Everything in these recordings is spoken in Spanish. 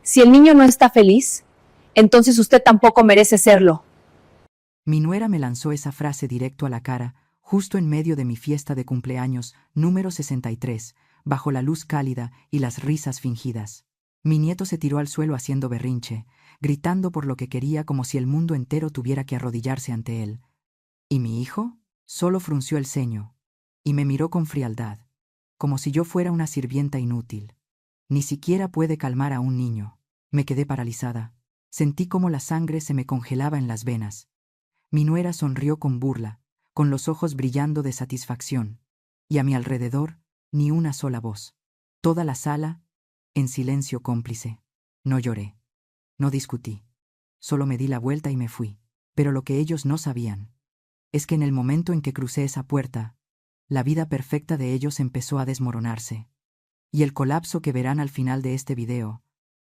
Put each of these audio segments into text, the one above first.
Si el niño no está feliz, entonces usted tampoco merece serlo. Mi nuera me lanzó esa frase directo a la cara, justo en medio de mi fiesta de cumpleaños número 63, bajo la luz cálida y las risas fingidas. Mi nieto se tiró al suelo haciendo berrinche, gritando por lo que quería como si el mundo entero tuviera que arrodillarse ante él. ¿Y mi hijo? Solo frunció el ceño, y me miró con frialdad, como si yo fuera una sirvienta inútil. Ni siquiera puede calmar a un niño. Me quedé paralizada. Sentí como la sangre se me congelaba en las venas. Mi nuera sonrió con burla, con los ojos brillando de satisfacción, y a mi alrededor ni una sola voz. Toda la sala, en silencio cómplice. No lloré, no discutí, solo me di la vuelta y me fui. Pero lo que ellos no sabían es que en el momento en que crucé esa puerta, la vida perfecta de ellos empezó a desmoronarse. Y el colapso que verán al final de este video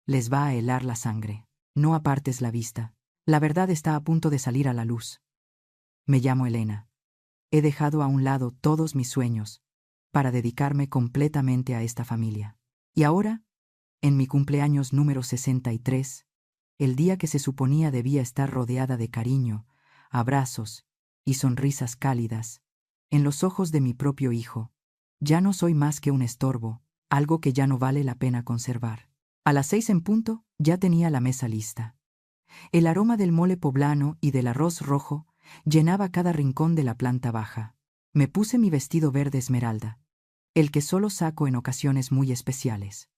les va a helar la sangre. No apartes la vista. La verdad está a punto de salir a la luz. Me llamo Elena. He dejado a un lado todos mis sueños para dedicarme completamente a esta familia. Y ahora, en mi cumpleaños número 63, el día que se suponía debía estar rodeada de cariño, abrazos y sonrisas cálidas, en los ojos de mi propio hijo, ya no soy más que un estorbo, algo que ya no vale la pena conservar. A las 6 en punto, ya tenía la mesa lista. El aroma del mole poblano y del arroz rojo llenaba cada rincón de la planta baja. Me puse mi vestido verde esmeralda, el que solo saco en ocasiones muy especiales.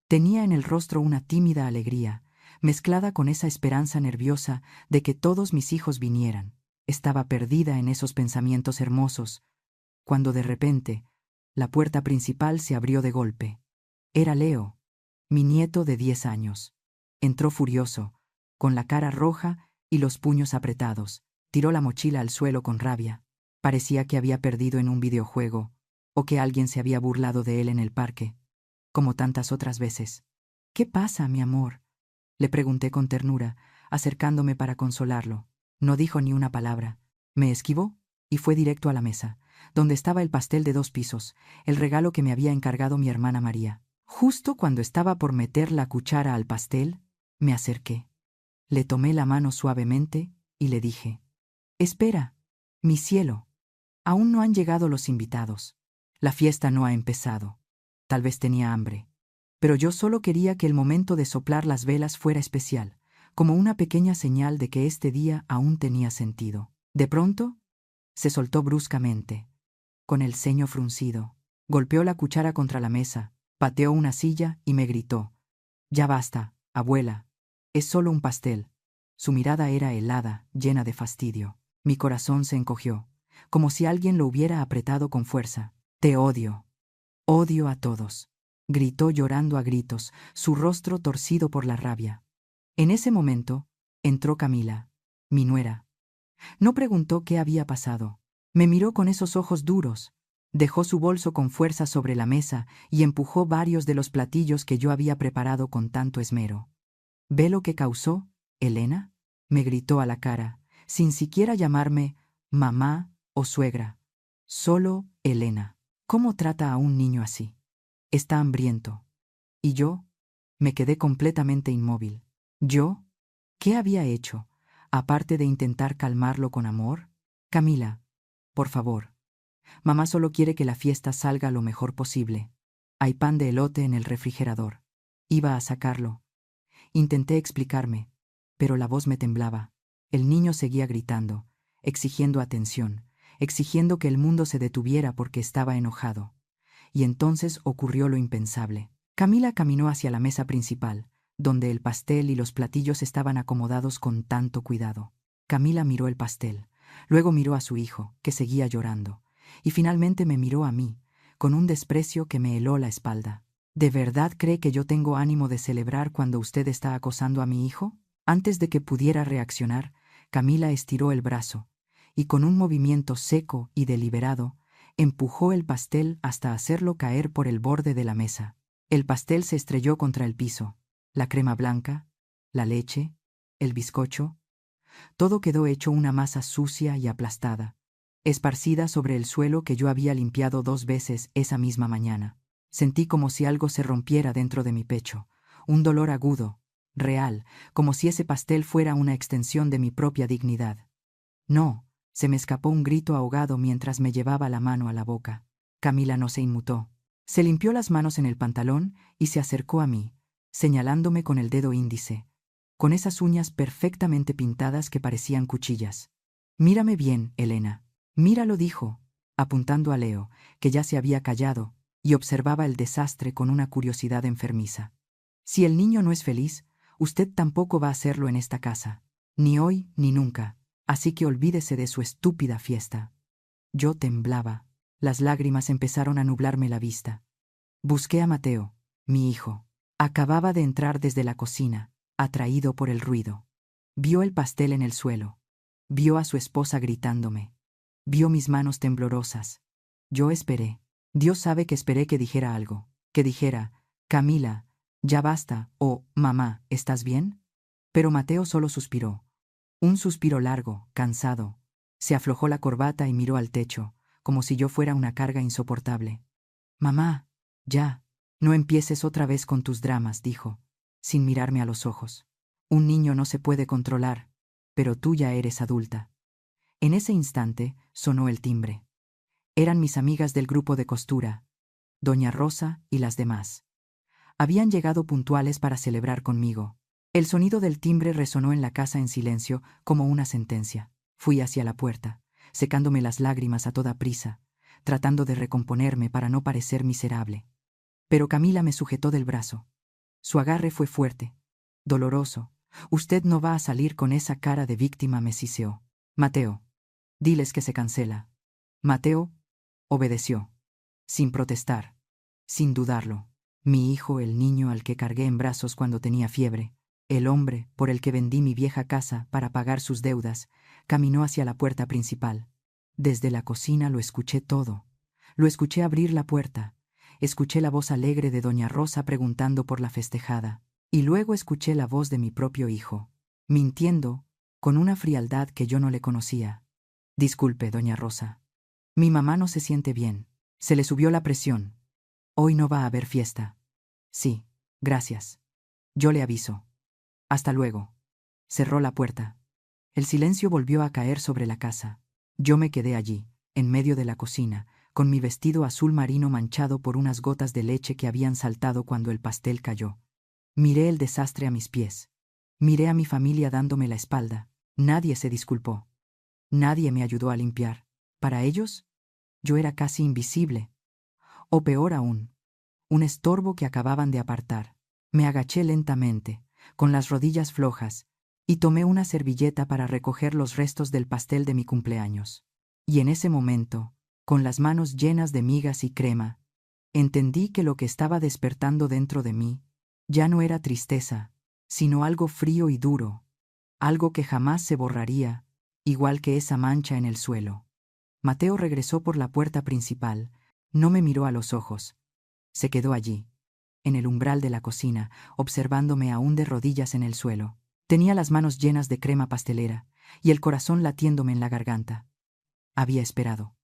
Tenía en el rostro una tímida alegría, mezclada con esa esperanza nerviosa de que todos mis hijos vinieran. Estaba perdida en esos pensamientos hermosos, cuando de repente, la puerta principal se abrió de golpe. Era Leo, mi nieto de 10 años. Entró furioso, con la cara roja y los puños apretados. Tiró la mochila al suelo con rabia. Parecía que había perdido en un videojuego, o que alguien se había burlado de él en el parque, como tantas otras veces. «¿Qué pasa, mi amor?», le pregunté con ternura, acercándome para consolarlo. No dijo ni una palabra. Me esquivó y fue directo a la mesa, donde estaba el pastel de 2 pisos, el regalo que me había encargado mi hermana María. Justo cuando estaba por meter la cuchara al pastel, me acerqué. Le tomé la mano suavemente y le dije: «Espera, mi cielo. Aún no han llegado los invitados. La fiesta no ha empezado». Tal vez tenía hambre, pero yo solo quería que el momento de soplar las velas fuera especial, como una pequeña señal de que este día aún tenía sentido. De pronto, se soltó bruscamente, con el ceño fruncido. Golpeó la cuchara contra la mesa, pateó una silla y me gritó: «Ya basta, abuela. Es solo un pastel». Su mirada era helada, llena de fastidio. Mi corazón se encogió, como si alguien lo hubiera apretado con fuerza. «Te odio. Odio a todos», gritó llorando a gritos, su rostro torcido por la rabia. En ese momento, entró Camila, mi nuera. No preguntó qué había pasado. Me miró con esos ojos duros, dejó su bolso con fuerza sobre la mesa y empujó varios de los platillos que yo había preparado con tanto esmero. «¿Ve lo que causó, Elena?», me gritó a la cara, sin siquiera llamarme mamá o suegra. Solo Elena. ¿Cómo trata a un niño así? Está hambriento. Y yo me quedé completamente inmóvil. ¿Yo? ¿Qué había hecho, aparte de intentar calmarlo con amor? «Camila, por favor. Mamá solo quiere que la fiesta salga lo mejor posible. Hay pan de elote en el refrigerador. Iba a sacarlo». Intenté explicarme, pero la voz me temblaba. El niño seguía gritando, exigiendo atención, exigiendo que el mundo se detuviera porque estaba enojado. Y entonces ocurrió lo impensable. Camila caminó hacia la mesa principal, donde el pastel y los platillos estaban acomodados con tanto cuidado. Camila miró el pastel, luego miró a su hijo, que seguía llorando, y finalmente me miró a mí, con un desprecio que me heló la espalda. «¿De verdad cree que yo tengo ánimo de celebrar cuando usted está acosando a mi hijo?». Antes de que pudiera reaccionar, Camila estiró el brazo, y con un movimiento seco y deliberado, empujó el pastel hasta hacerlo caer por el borde de la mesa. El pastel se estrelló contra el piso. La crema blanca, la leche, el bizcocho, todo quedó hecho una masa sucia y aplastada, esparcida sobre el suelo que yo había limpiado 2 veces esa misma mañana. Sentí como si algo se rompiera dentro de mi pecho, un dolor agudo, real, como si ese pastel fuera una extensión de mi propia dignidad. No, se me escapó un grito ahogado mientras me llevaba la mano a la boca. Camila no se inmutó. Se limpió las manos en el pantalón y se acercó a mí, señalándome con el dedo índice, con esas uñas perfectamente pintadas que parecían cuchillas. «Mírame bien, Elena». «Míralo», dijo, apuntando a Leo, que ya se había callado, y observaba el desastre con una curiosidad enfermiza. «Si el niño no es feliz, usted tampoco va a serlo en esta casa. Ni hoy ni nunca. Así que olvídese de su estúpida fiesta». Yo temblaba. Las lágrimas empezaron a nublarme la vista. Busqué a Mateo, mi hijo. Acababa de entrar desde la cocina, atraído por el ruido. Vio el pastel en el suelo. Vio a su esposa gritándome. Vio mis manos temblorosas. Yo esperé. Dios sabe que esperé que dijera algo. Que dijera: «Camila, ya basta», o «Mamá, ¿estás bien?». Pero Mateo solo suspiró. Un suspiro largo, cansado. Se aflojó la corbata y miró al techo, como si yo fuera una carga insoportable. «Mamá, ya, no empieces otra vez con tus dramas», dijo, sin mirarme a los ojos. «Un niño no se puede controlar, pero tú ya eres adulta». En ese instante sonó el timbre. Eran mis amigas del grupo de costura, doña Rosa y las demás. Habían llegado puntuales para celebrar conmigo. El sonido del timbre resonó en la casa en silencio como una sentencia. Fui hacia la puerta, secándome las lágrimas a toda prisa, tratando de recomponerme para no parecer miserable. Pero Camila me sujetó del brazo. Su agarre fue fuerte, doloroso. «Usted no va a salir con esa cara de víctima», me siseó. «Mateo, diles que se cancela». Mateo obedeció, sin protestar, sin dudarlo. Mi hijo, el niño al que cargué en brazos cuando tenía fiebre, el hombre por el que vendí mi vieja casa para pagar sus deudas, caminó hacia la puerta principal. Desde la cocina lo escuché todo. Lo escuché abrir la puerta. Escuché la voz alegre de doña Rosa preguntando por la festejada. Y luego escuché la voz de mi propio hijo, mintiendo, con una frialdad que yo no le conocía. «Disculpe, doña Rosa. Mi mamá no se siente bien. Se le subió la presión. Hoy no va a haber fiesta». «Sí, gracias. Yo le aviso. Hasta luego». Cerró la puerta. El silencio volvió a caer sobre la casa. Yo me quedé allí, en medio de la cocina, con mi vestido azul marino manchado por unas gotas de leche que habían saltado cuando el pastel cayó. Miré el desastre a mis pies. Miré a mi familia dándome la espalda. Nadie se disculpó. Nadie me ayudó a limpiar. Para ellos, yo era casi invisible. O peor aún, un estorbo que acababan de apartar. Me agaché lentamente, con las rodillas flojas, y tomé una servilleta para recoger los restos del pastel de mi cumpleaños. Y en ese momento, con las manos llenas de migas y crema, entendí que lo que estaba despertando dentro de mí ya no era tristeza, sino algo frío y duro, algo que jamás se borraría, igual que esa mancha en el suelo. Mateo regresó por la puerta principal. No me miró a los ojos. Se quedó allí, en el umbral de la cocina, observándome aún de rodillas en el suelo. Tenía las manos llenas de crema pastelera y el corazón latiéndome en la garganta. Había esperado.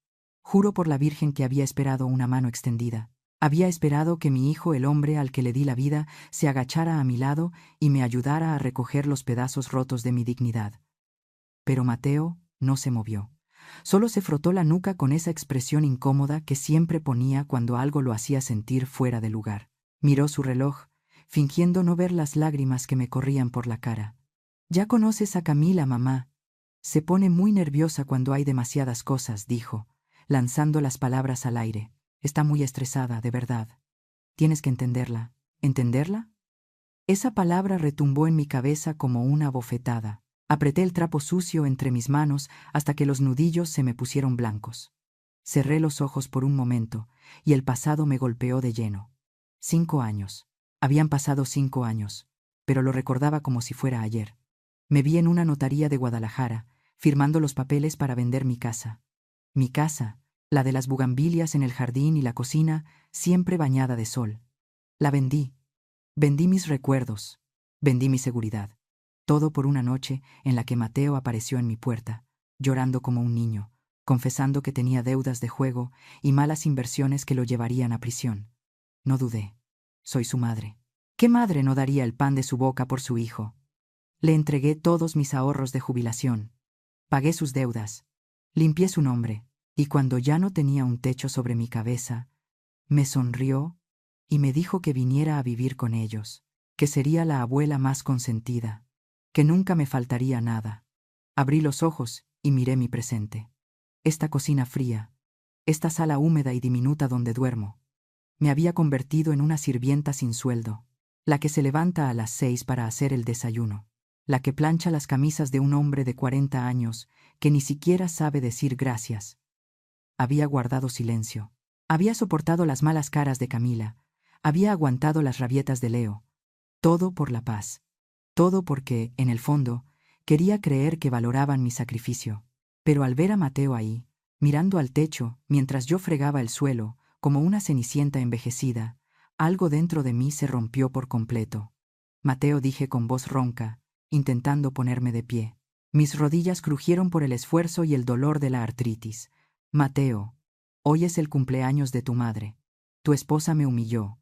Juro por la Virgen que había esperado una mano extendida. Había esperado que mi hijo, el hombre al que le di la vida, se agachara a mi lado y me ayudara a recoger los pedazos rotos de mi dignidad. Pero Mateo no se movió. Solo se frotó la nuca con esa expresión incómoda que siempre ponía cuando algo lo hacía sentir fuera de lugar. Miró su reloj, fingiendo no ver las lágrimas que me corrían por la cara. «Ya conoces a Camila, mamá. Se pone muy nerviosa cuando hay demasiadas cosas», dijo, lanzando las palabras al aire. «Está muy estresada, de verdad. Tienes que entenderla». «¿Entenderla?». Esa palabra retumbó en mi cabeza como una bofetada. Apreté el trapo sucio entre mis manos hasta que los nudillos se me pusieron blancos. Cerré los ojos por un momento y el pasado me golpeó de lleno. 5 años. Habían pasado 5 años, pero lo recordaba como si fuera ayer. Me vi en una notaría de Guadalajara, firmando los papeles para vender mi casa. Mi casa, la de las bugambilias en el jardín y la cocina, siempre bañada de sol. La vendí. Vendí mis recuerdos. Vendí mi seguridad. Todo por una noche en la que Mateo apareció en mi puerta, llorando como un niño, confesando que tenía deudas de juego y malas inversiones que lo llevarían a prisión. No dudé. Soy su madre. ¿Qué madre no daría el pan de su boca por su hijo? Le entregué todos mis ahorros de jubilación. Pagué sus deudas. Limpié su nombre. Y cuando ya no tenía un techo sobre mi cabeza, me sonrió y me dijo que viniera a vivir con ellos, que sería la abuela más consentida, que nunca me faltaría nada. Abrí los ojos y miré mi presente. Esta cocina fría, esta sala húmeda y diminuta donde duermo. Me había convertido en una sirvienta sin sueldo, la que se levanta a las 6 para hacer el desayuno, la que plancha las camisas de un hombre de 40 años que ni siquiera sabe decir gracias. Había guardado silencio. Había soportado las malas caras de Camila. Había aguantado las rabietas de Leo. Todo por la paz. Todo porque, en el fondo, quería creer que valoraban mi sacrificio. Pero al ver a Mateo ahí, mirando al techo, mientras yo fregaba el suelo, como una cenicienta envejecida, algo dentro de mí se rompió por completo. Mateo, dije con voz ronca, intentando ponerme de pie. Mis rodillas crujieron por el esfuerzo y el dolor de la artritis. Mateo, hoy es el cumpleaños de tu madre. Tu esposa me humilló.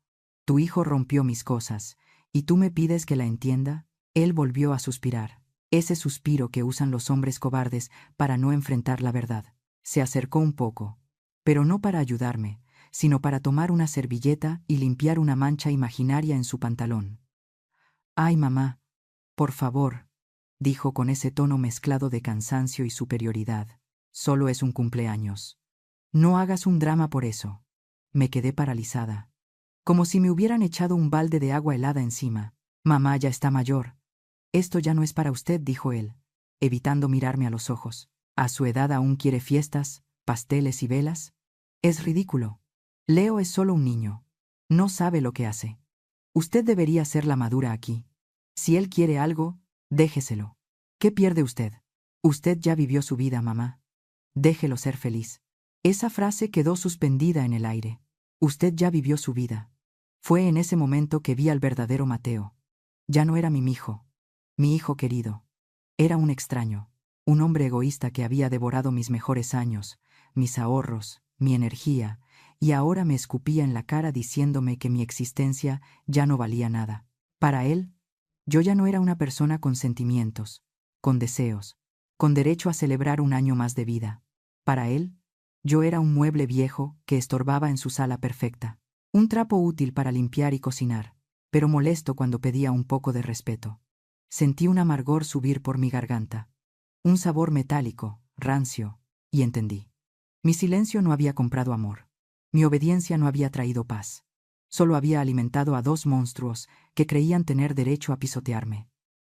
Tu hijo rompió mis cosas. ¿Y tú me pides que la entienda? Él volvió a suspirar. Ese suspiro que usan los hombres cobardes para no enfrentar la verdad. Se acercó un poco, pero no para ayudarme, sino para tomar una servilleta y limpiar una mancha imaginaria en su pantalón. «Ay, mamá, por favor», dijo con ese tono mezclado de cansancio y superioridad. «Solo es un cumpleaños. No hagas un drama por eso». Me quedé paralizada, como si me hubieran echado un balde de agua helada encima. «Mamá ya está mayor. Esto ya no es para usted», dijo él, evitando mirarme a los ojos. «A su edad aún quiere fiestas, pasteles y velas. Es ridículo. Leo es solo un niño. No sabe lo que hace. Usted debería ser la madura aquí. Si él quiere algo, déjeselo. ¿Qué pierde usted? Usted ya vivió su vida, mamá. Déjelo ser feliz». Esa frase quedó suspendida en el aire. Usted ya vivió su vida. Fue en ese momento que vi al verdadero Mateo. Ya no era mi hijo querido. Era un extraño, un hombre egoísta que había devorado mis mejores años, mis ahorros, mi energía, y ahora me escupía en la cara diciéndome que mi existencia ya no valía nada. Para él, yo ya no era una persona con sentimientos, con deseos, con derecho a celebrar un año más de vida. Para él, yo era un mueble viejo que estorbaba en su sala perfecta, un trapo útil para limpiar y cocinar, pero molesto cuando pedía un poco de respeto. Sentí un amargor subir por mi garganta, un sabor metálico, rancio, y entendí. Mi silencio no había comprado amor. Mi obediencia no había traído paz. Solo había alimentado a dos monstruos que creían tener derecho a pisotearme.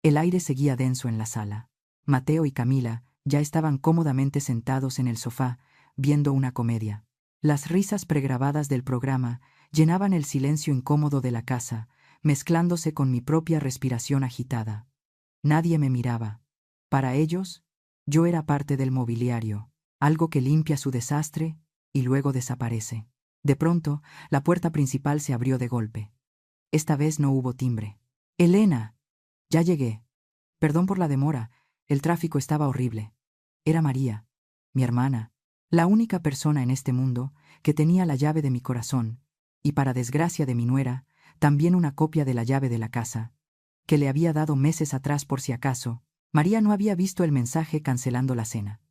El aire seguía denso en la sala. Mateo y Camila ya estaban cómodamente sentados en el sofá, viendo una comedia. Las risas pregrabadas del programa llenaban el silencio incómodo de la casa, mezclándose con mi propia respiración agitada. Nadie me miraba. Para ellos, yo era parte del mobiliario, algo que limpia su desastre y luego desaparece. De pronto, la puerta principal se abrió de golpe. Esta vez no hubo timbre. «Elena, ya llegué. Perdón por la demora, el tráfico estaba horrible». Era María, mi hermana, la única persona en este mundo que tenía la llave de mi corazón, y para desgracia de mi nuera, también una copia de la llave de la casa, que le había dado meses atrás por si acaso. María no había visto el mensaje cancelando la cena.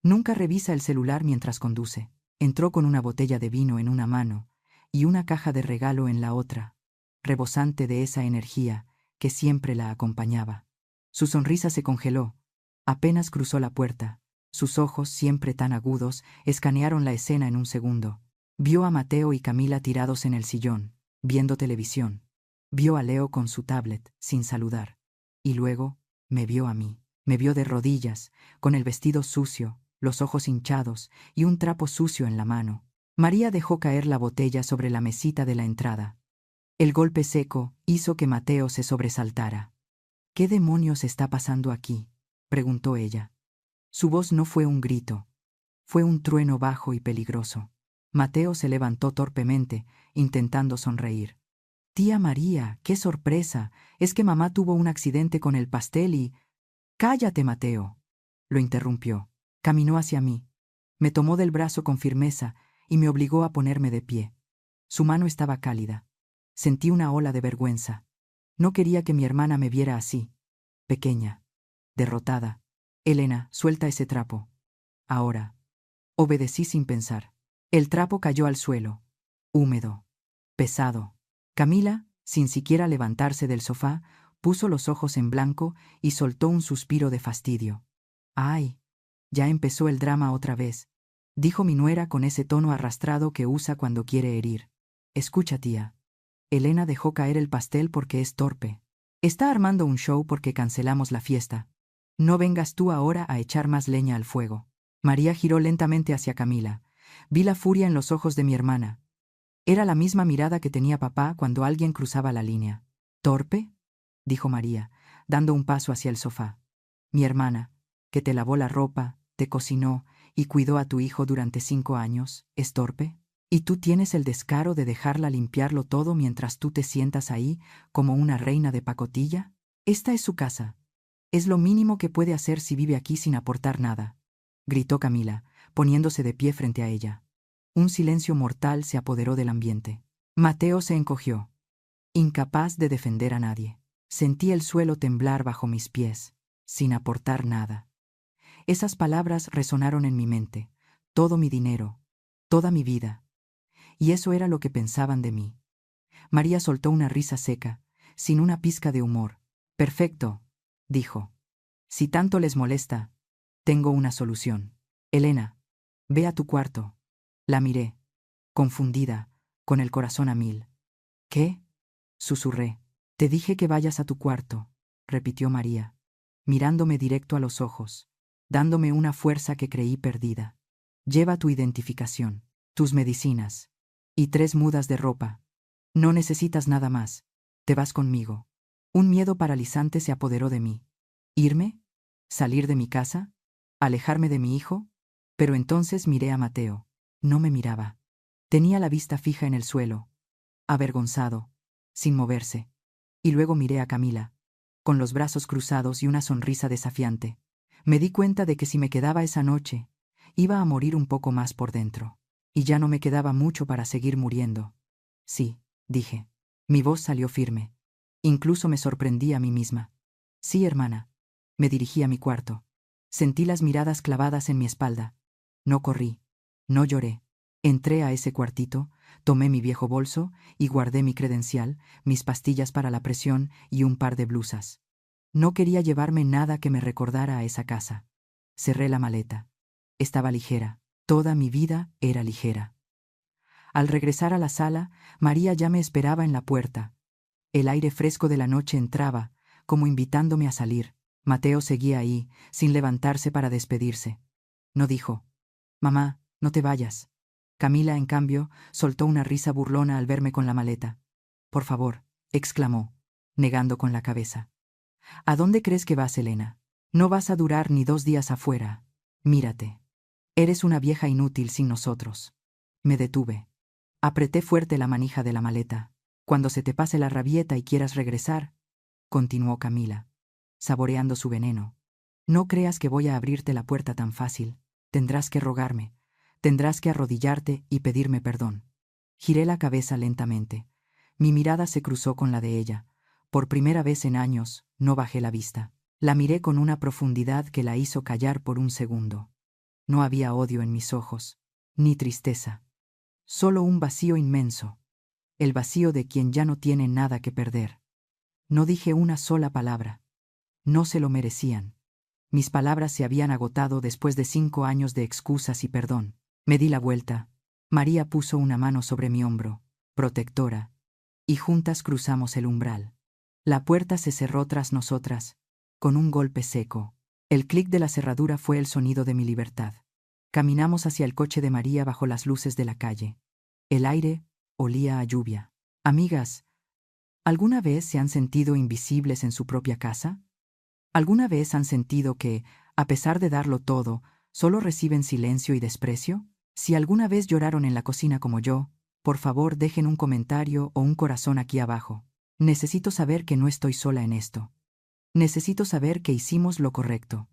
Nunca revisa el celular mientras conduce. Entró con una botella de vino en una mano y una caja de regalo en la otra, rebosante de esa energía que siempre la acompañaba. Su sonrisa se congeló. Apenas cruzó la puerta. Sus ojos, siempre tan agudos, escanearon la escena en un segundo. Vio a Mateo y Camila tirados en el sillón, viendo televisión. Vio a Leo con su tablet, sin saludar. Y luego, me vio a mí. Me vio de rodillas, con el vestido sucio, los ojos hinchados y un trapo sucio en la mano. María dejó caer la botella sobre la mesita de la entrada. El golpe seco hizo que Mateo se sobresaltara. «¿Qué demonios está pasando aquí?», preguntó ella. Su voz no fue un grito, fue un trueno bajo y peligroso. Mateo se levantó torpemente, intentando sonreír. «Tía María, qué sorpresa, es que mamá tuvo un accidente con el pastel y...» «Cállate, Mateo», lo interrumpió. Caminó hacia mí, me tomó del brazo con firmeza y me obligó a ponerme de pie. Su mano estaba cálida. Sentí una ola de vergüenza. No quería que mi hermana me viera así, pequeña, derrotada. Elena, suelta ese trapo. Ahora. Obedecí sin pensar. El trapo cayó al suelo. Húmedo. Pesado. Camila, sin siquiera levantarse del sofá, puso los ojos en blanco y soltó un suspiro de fastidio. ¡Ay! Ya empezó el drama otra vez, dijo mi nuera con ese tono arrastrado que usa cuando quiere herir. Escucha, tía. Elena dejó caer el pastel porque es torpe. Está armando un show porque cancelamos la fiesta. No vengas tú ahora a echar más leña al fuego. María giró lentamente hacia Camila. Vi la furia en los ojos de mi hermana. Era la misma mirada que tenía papá cuando alguien cruzaba la línea. ¿Torpe?, dijo María, dando un paso hacia el sofá. Mi hermana, que te lavó la ropa, te cocinó y cuidó a tu hijo durante 5 años, ¿es torpe? ¿Y tú tienes el descaro de dejarla limpiarlo todo mientras tú te sientas ahí como una reina de pacotilla? Esta es su casa. Es lo mínimo que puede hacer si vive aquí sin aportar nada, gritó Camila, poniéndose de pie frente a ella. Un silencio mortal se apoderó del ambiente. Mateo se encogió, incapaz de defender a nadie. Sentí el suelo temblar bajo mis pies, sin aportar nada. Esas palabras resonaron en mi mente, todo mi dinero, toda mi vida. Y eso era lo que pensaban de mí. María soltó una risa seca, sin una pizca de humor. Perfecto, dijo. Si tanto les molesta, tengo una solución. Elena, ve a tu cuarto. La miré, confundida, con el corazón a mil. ¿Qué?, susurré. Te dije que vayas a tu cuarto, repitió María, mirándome directo a los ojos, dándome una fuerza que creí perdida. Lleva tu identificación, tus medicinas y 3 mudas de ropa. No necesitas nada más. Te vas conmigo. Un miedo paralizante se apoderó de mí. ¿Irme? ¿Salir de mi casa? ¿Alejarme de mi hijo? Pero entonces miré a Mateo. No me miraba. Tenía la vista fija en el suelo, avergonzado, sin moverse. Y luego miré a Camila, con los brazos cruzados y una sonrisa desafiante. Me di cuenta de que si me quedaba esa noche, iba a morir un poco más por dentro. Y ya no me quedaba mucho para seguir muriendo. Sí, dije. Mi voz salió firme. Incluso me sorprendí a mí misma. Sí, hermana. Me dirigí a mi cuarto. Sentí las miradas clavadas en mi espalda. No corrí. No lloré. Entré a ese cuartito, tomé mi viejo bolso y guardé mi credencial, mis pastillas para la presión y un par de blusas. No quería llevarme nada que me recordara a esa casa. Cerré la maleta. Estaba ligera. Toda mi vida era ligera. Al regresar a la sala, María ya me esperaba en la puerta. El aire fresco de la noche entraba, como invitándome a salir. Mateo seguía ahí, sin levantarse para despedirse. No dijo: «Mamá, no te vayas». Camila, en cambio, soltó una risa burlona al verme con la maleta. «Por favor», exclamó, negando con la cabeza. «¿A dónde crees que vas, Elena? No vas a durar ni 2 días afuera. Mírate. Eres una vieja inútil sin nosotros». Me detuve. Apreté fuerte la manija de la maleta. «Cuando se te pase la rabieta y quieras regresar», continuó Camila, saboreando su veneno. «No creas que voy a abrirte la puerta tan fácil. Tendrás que rogarme. Tendrás que arrodillarte y pedirme perdón». Giré la cabeza lentamente. Mi mirada se cruzó con la de ella. Por primera vez en años, no bajé la vista. La miré con una profundidad que la hizo callar por un segundo. No había odio en mis ojos, ni tristeza. Solo un vacío inmenso. El vacío de quien ya no tiene nada que perder. No dije una sola palabra. No se lo merecían. Mis palabras se habían agotado después de 5 años de excusas y perdón. Me di la vuelta. María puso una mano sobre mi hombro, protectora, y juntas cruzamos el umbral. La puerta se cerró tras nosotras, con un golpe seco. El clic de la cerradura fue el sonido de mi libertad. Caminamos hacia el coche de María bajo las luces de la calle. El aire olía a lluvia. Amigas, ¿alguna vez se han sentido invisibles en su propia casa? ¿Alguna vez han sentido que, a pesar de darlo todo, solo reciben silencio y desprecio? Si alguna vez lloraron en la cocina como yo, por favor dejen un comentario o un corazón aquí abajo. Necesito saber que no estoy sola en esto. Necesito saber que hicimos lo correcto.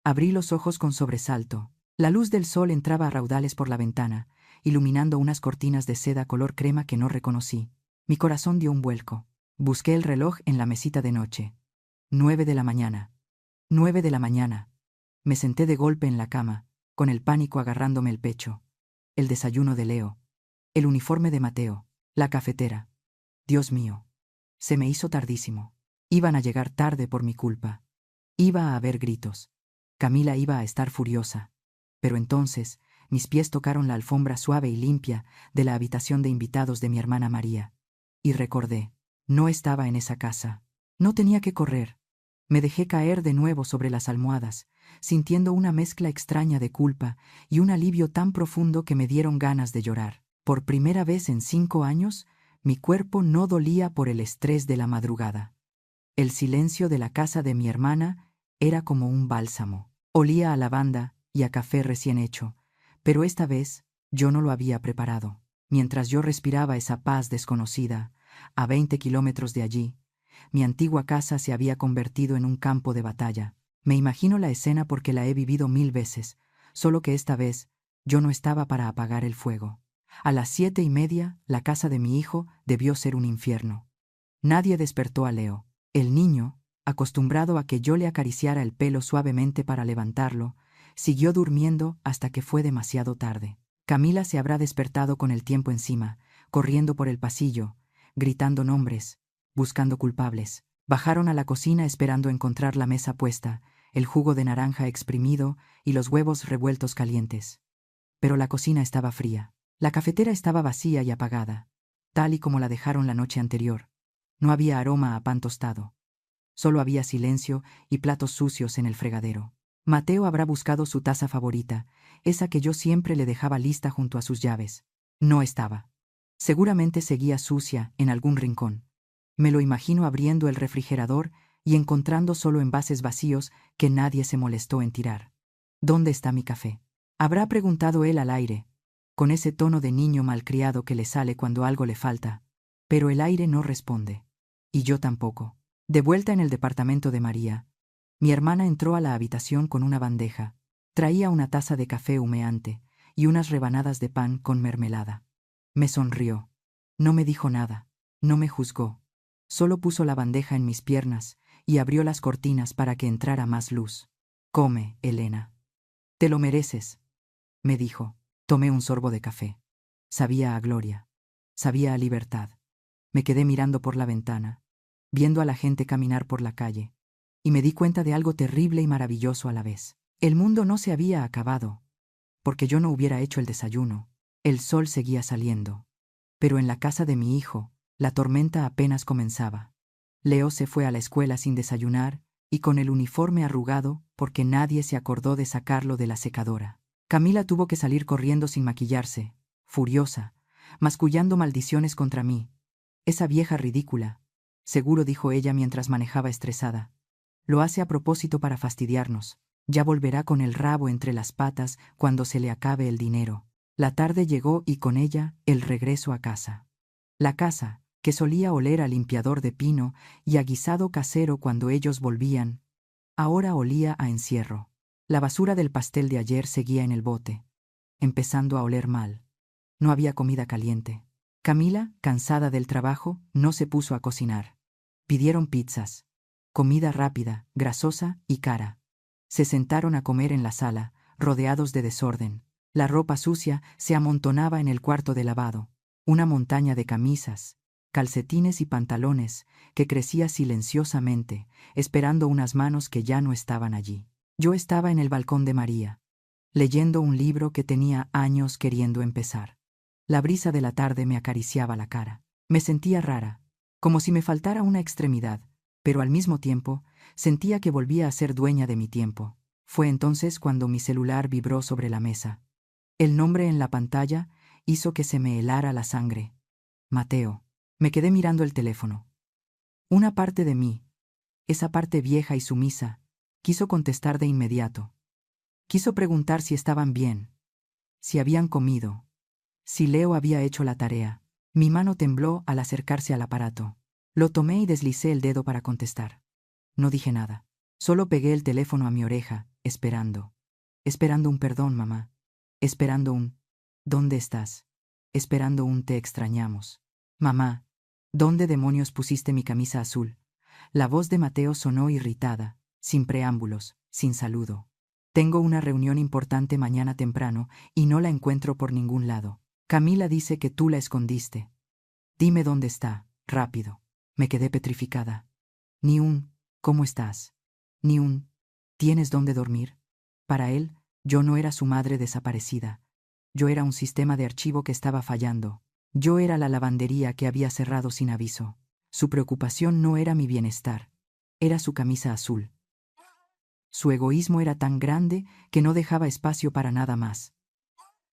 Abrí los ojos con sobresalto. La luz del sol entraba a raudales por la ventana, iluminando unas cortinas de seda color crema que no reconocí. Mi corazón dio un vuelco. Busqué el reloj en la mesita de noche. 9 de la mañana. 9 de la mañana. Me senté de golpe en la cama, con el pánico agarrándome el pecho. El desayuno de Leo. El uniforme de Mateo. La cafetera. Dios mío. Se me hizo tardísimo. Iban a llegar tarde por mi culpa. Iba a haber gritos. Camila iba a estar furiosa. Pero entonces, mis pies tocaron la alfombra suave y limpia de la habitación de invitados de mi hermana María. Y recordé. No estaba en esa casa. No tenía que correr. Me dejé caer de nuevo sobre las almohadas, sintiendo una mezcla extraña de culpa y un alivio tan profundo que me dieron ganas de llorar. Por primera vez en 5 años, mi cuerpo no dolía por el estrés de la madrugada. El silencio de la casa de mi hermana era como un bálsamo. Olía a lavanda y a café recién hecho, pero esta vez yo no lo había preparado. Mientras yo respiraba esa paz desconocida, a 20 kilómetros de allí, mi antigua casa se había convertido en un campo de batalla. Me imagino la escena porque la he vivido 1000 veces, solo que esta vez yo no estaba para apagar el fuego. A las 7:30, la casa de mi hijo debió ser un infierno. Nadie despertó a Leo. El niño, acostumbrado a que yo le acariciara el pelo suavemente para levantarlo, siguió durmiendo hasta que fue demasiado tarde. Camila se habrá despertado con el tiempo encima, corriendo por el pasillo, gritando nombres, buscando culpables. Bajaron a la cocina esperando encontrar la mesa puesta, el jugo de naranja exprimido y los huevos revueltos calientes. Pero la cocina estaba fría. La cafetera estaba vacía y apagada, tal y como la dejaron la noche anterior. No había aroma a pan tostado. Solo había silencio y platos sucios en el fregadero. Mateo habrá buscado su taza favorita, esa que yo siempre le dejaba lista junto a sus llaves. No estaba. Seguramente seguía sucia en algún rincón. Me lo imagino abriendo el refrigerador y encontrando solo envases vacíos que nadie se molestó en tirar. ¿Dónde está mi café? Habrá preguntado él al aire, con ese tono de niño malcriado que le sale cuando algo le falta. Pero el aire no responde. Y yo tampoco. De vuelta en el departamento de María, mi hermana entró a la habitación con una bandeja. Traía una taza de café humeante y unas rebanadas de pan con mermelada. Me sonrió. No me dijo nada. No me juzgó. Solo puso la bandeja en mis piernas y abrió las cortinas para que entrara más luz. Come, Elena. Te lo mereces, me dijo. Tomé un sorbo de café. Sabía a gloria. Sabía a libertad. Me quedé mirando por la ventana, viendo a la gente caminar por la calle, y me di cuenta de algo terrible y maravilloso a la vez. El mundo no se había acabado, porque yo no hubiera hecho el desayuno. El sol seguía saliendo. Pero en la casa de mi hijo, la tormenta apenas comenzaba. Leo se fue a la escuela sin desayunar y con el uniforme arrugado porque nadie se acordó de sacarlo de la secadora. Camila tuvo que salir corriendo sin maquillarse, furiosa, mascullando maldiciones contra mí. Esa vieja ridícula, seguro, dijo ella mientras manejaba estresada. Lo hace a propósito para fastidiarnos. Ya volverá con el rabo entre las patas cuando se le acabe el dinero. La tarde llegó y con ella el regreso a casa. La casa, que solía oler a limpiador de pino y a guisado casero cuando ellos volvían, ahora olía a encierro. La basura del pastel de ayer seguía en el bote, empezando a oler mal. No había comida caliente. Camila, cansada del trabajo, no se puso a cocinar. Pidieron pizzas. Comida rápida, grasosa y cara. Se sentaron a comer en la sala, rodeados de desorden. La ropa sucia se amontonaba en el cuarto de lavado. Una montaña de camisas, calcetines y pantalones que crecía silenciosamente, esperando unas manos que ya no estaban allí. Yo estaba en el balcón de María, leyendo un libro que tenía años queriendo empezar. La brisa de la tarde me acariciaba la cara. Me sentía rara, como si me faltara una extremidad, pero al mismo tiempo sentía que volvía a ser dueña de mi tiempo. Fue entonces cuando mi celular vibró sobre la mesa. El nombre en la pantalla hizo que se me helara la sangre. Mateo. Me quedé mirando el teléfono. Una parte de mí, esa parte vieja y sumisa, quiso contestar de inmediato. Quiso preguntar si estaban bien, si habían comido, si Leo había hecho la tarea. Mi mano tembló al acercarse al aparato. Lo tomé y deslicé el dedo para contestar. No dije nada. Solo pegué el teléfono a mi oreja, esperando. Esperando un perdón, mamá. Esperando un ¿dónde estás? Esperando un te extrañamos. Mamá, ¿Dónde demonios pusiste mi camisa azul? La voz de Mateo sonó irritada, sin preámbulos, sin saludo. Tengo una reunión importante mañana temprano y no la encuentro por ningún lado. Camila dice que tú la escondiste. Dime dónde está, rápido. Me quedé petrificada. Ni un ¿cómo estás? Ni un ¿tienes dónde dormir? Para él, yo no era su madre desaparecida. Yo era un sistema de archivo que estaba fallando. Yo era la lavandería que había cerrado sin aviso. Su preocupación no era mi bienestar. Era su camisa azul. Su egoísmo era tan grande que no dejaba espacio para nada más.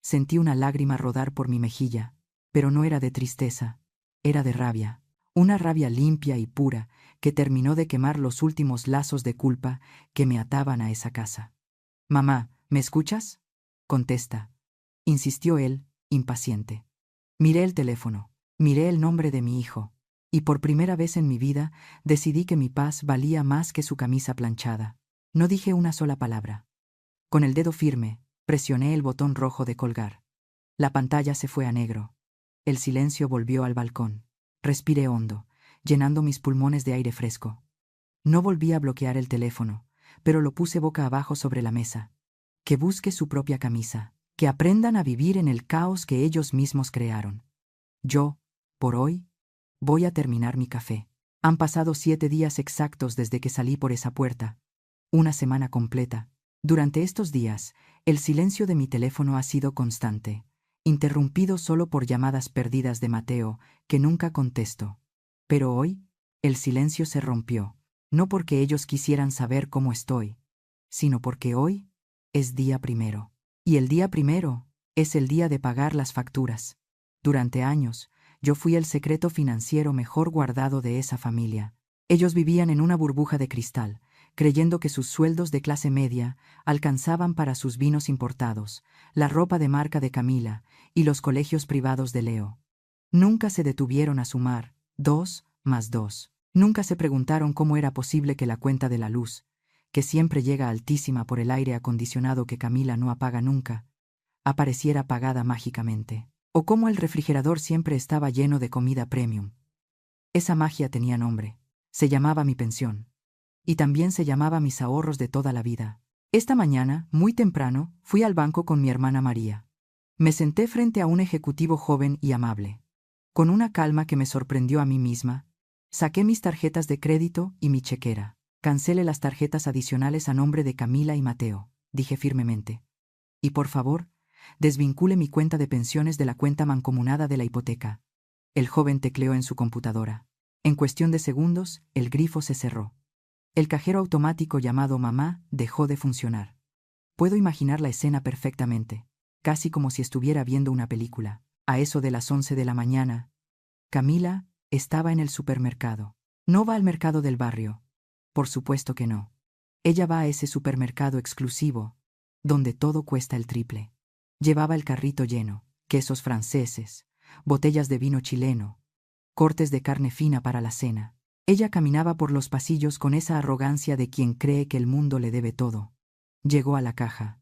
Sentí una lágrima rodar por mi mejilla, pero no era de tristeza, era de rabia. Una rabia limpia y pura que terminó de quemar los últimos lazos de culpa que me ataban a esa casa. «Mamá, ¿me escuchas?», contesta, insistió él, impaciente. Miré el teléfono, miré el nombre de mi hijo, y por primera vez en mi vida decidí que mi paz valía más que su camisa planchada. No dije una sola palabra. Con el dedo firme, presioné el botón rojo de colgar. La pantalla se fue a negro. El silencio volvió al balcón. Respiré hondo, llenando mis pulmones de aire fresco. No volví a bloquear el teléfono, pero lo puse boca abajo sobre la mesa. Que busque su propia camisa, que aprendan a vivir en el caos que ellos mismos crearon. Yo, por hoy, voy a terminar mi café. Han pasado 7 días exactos desde que salí por esa puerta. Una semana completa. Durante estos días, el silencio de mi teléfono ha sido constante, interrumpido solo por llamadas perdidas de Mateo, que nunca contesto. Pero hoy, el silencio se rompió, no porque ellos quisieran saber cómo estoy, sino porque hoy es día primero. Y el día primero es el día de pagar las facturas. Durante años, yo fui el secreto financiero mejor guardado de esa familia. Ellos vivían en una burbuja de cristal, creyendo que sus sueldos de clase media alcanzaban para sus vinos importados, la ropa de marca de Camila y los colegios privados de Leo. Nunca se detuvieron a sumar 2 más 2. Nunca se preguntaron cómo era posible que la cuenta de la luz, que siempre llega altísima por el aire acondicionado que Camila no apaga nunca, apareciera pagada mágicamente. O cómo el refrigerador siempre estaba lleno de comida premium. Esa magia tenía nombre. Se llamaba mi pensión. Y también se llamaba mis ahorros de toda la vida. Esta mañana, muy temprano, fui al banco con mi hermana María. Me senté frente a un ejecutivo joven y amable. Con una calma que me sorprendió a mí misma, saqué mis tarjetas de crédito y mi chequera. Cancele las tarjetas adicionales a nombre de Camila y Mateo, dije firmemente. Y por favor, desvincule mi cuenta de pensiones de la cuenta mancomunada de la hipoteca. El joven tecleó en su computadora. En cuestión de segundos, el grifo se cerró. El cajero automático llamado Mamá dejó de funcionar. Puedo imaginar la escena perfectamente, casi como si estuviera viendo una película. A eso de las 11 de la mañana, Camila estaba en el supermercado. No va al mercado del barrio. Por supuesto que no. Ella va a ese supermercado exclusivo, donde todo cuesta el triple. Llevaba el carrito lleno, quesos franceses, botellas de vino chileno, cortes de carne fina para la cena. Ella caminaba por los pasillos con esa arrogancia de quien cree que el mundo le debe todo. Llegó a la caja.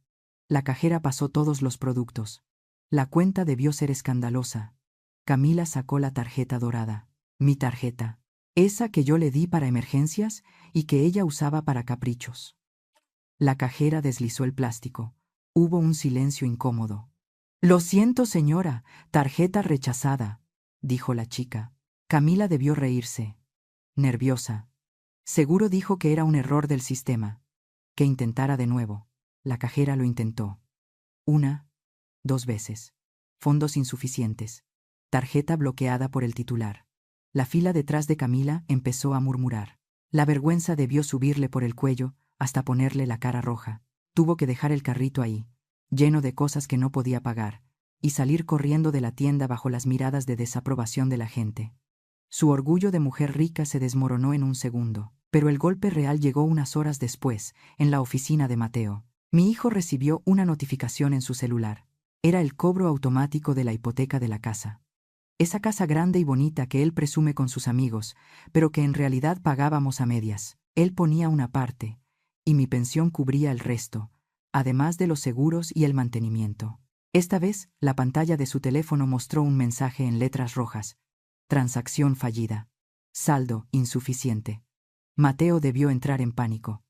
La cajera pasó todos los productos. La cuenta debió ser escandalosa. Camila sacó la tarjeta dorada. Mi tarjeta. Esa que yo le di para emergencias y que ella usaba para caprichos. La cajera deslizó el plástico. Hubo un silencio incómodo. «Lo siento, señora, tarjeta rechazada», dijo la chica. Camila debió reírse. Nerviosa. Seguro dijo que era un error del sistema. Que intentara de nuevo. La cajera lo intentó. 1, 2 veces. Fondos insuficientes. Tarjeta bloqueada por el titular. La fila detrás de Camila empezó a murmurar. La vergüenza debió subirle por el cuello hasta ponerle la cara roja. Tuvo que dejar el carrito ahí, lleno de cosas que no podía pagar, y salir corriendo de la tienda bajo las miradas de desaprobación de la gente. Su orgullo de mujer rica se desmoronó en un segundo, pero el golpe real llegó unas horas después, en la oficina de Mateo. Mi hijo recibió una notificación en su celular. Era el cobro automático de la hipoteca de la casa. Esa casa grande y bonita que él presume con sus amigos, pero que en realidad pagábamos a medias. Él ponía una parte, y mi pensión cubría el resto, además de los seguros y el mantenimiento. Esta vez, la pantalla de su teléfono mostró un mensaje en letras rojas. Transacción fallida. Saldo insuficiente. Mateo debió entrar en pánico.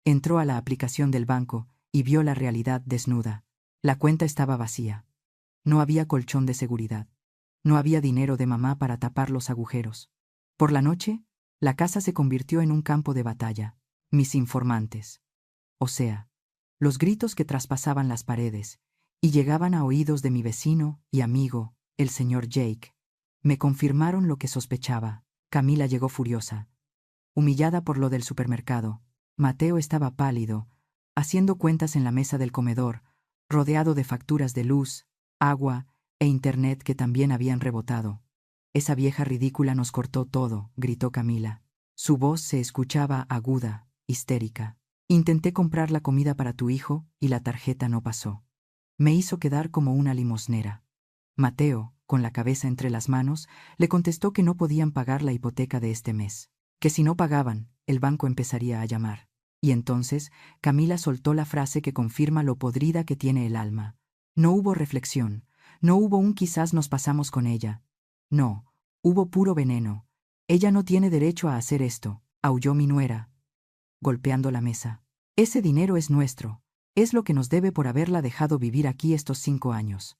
Entró a la aplicación del banco y vio la realidad desnuda. La cuenta estaba vacía. No había colchón de seguridad. No había dinero de mamá para tapar los agujeros. Por la noche, la casa se convirtió en un campo de batalla. Mis informantes. O sea, los gritos que traspasaban las paredes y llegaban a oídos de mi vecino y amigo, el señor Jake. Me confirmaron lo que sospechaba. Camila llegó furiosa. Humillada por lo del supermercado, Mateo estaba pálido, haciendo cuentas en la mesa del comedor, rodeado de facturas de luz, agua e internet que también habían rebotado. Esa vieja ridícula nos cortó todo, gritó Camila. Su voz se escuchaba aguda, histérica. Intenté comprar la comida para tu hijo y la tarjeta no pasó. Me hizo quedar como una limosnera. Mateo, con la cabeza entre las manos, le contestó que no podían pagar la hipoteca de este mes, que si no pagaban, el banco empezaría a llamar. Y entonces, Camila soltó la frase que confirma lo podrida que tiene el alma. No hubo reflexión, no hubo un quizás nos pasamos con ella. No, hubo puro veneno. Ella no tiene derecho a hacer esto, aulló mi nuera, golpeando la mesa. Ese dinero es nuestro, es lo que nos debe por haberla dejado vivir aquí estos 5 años.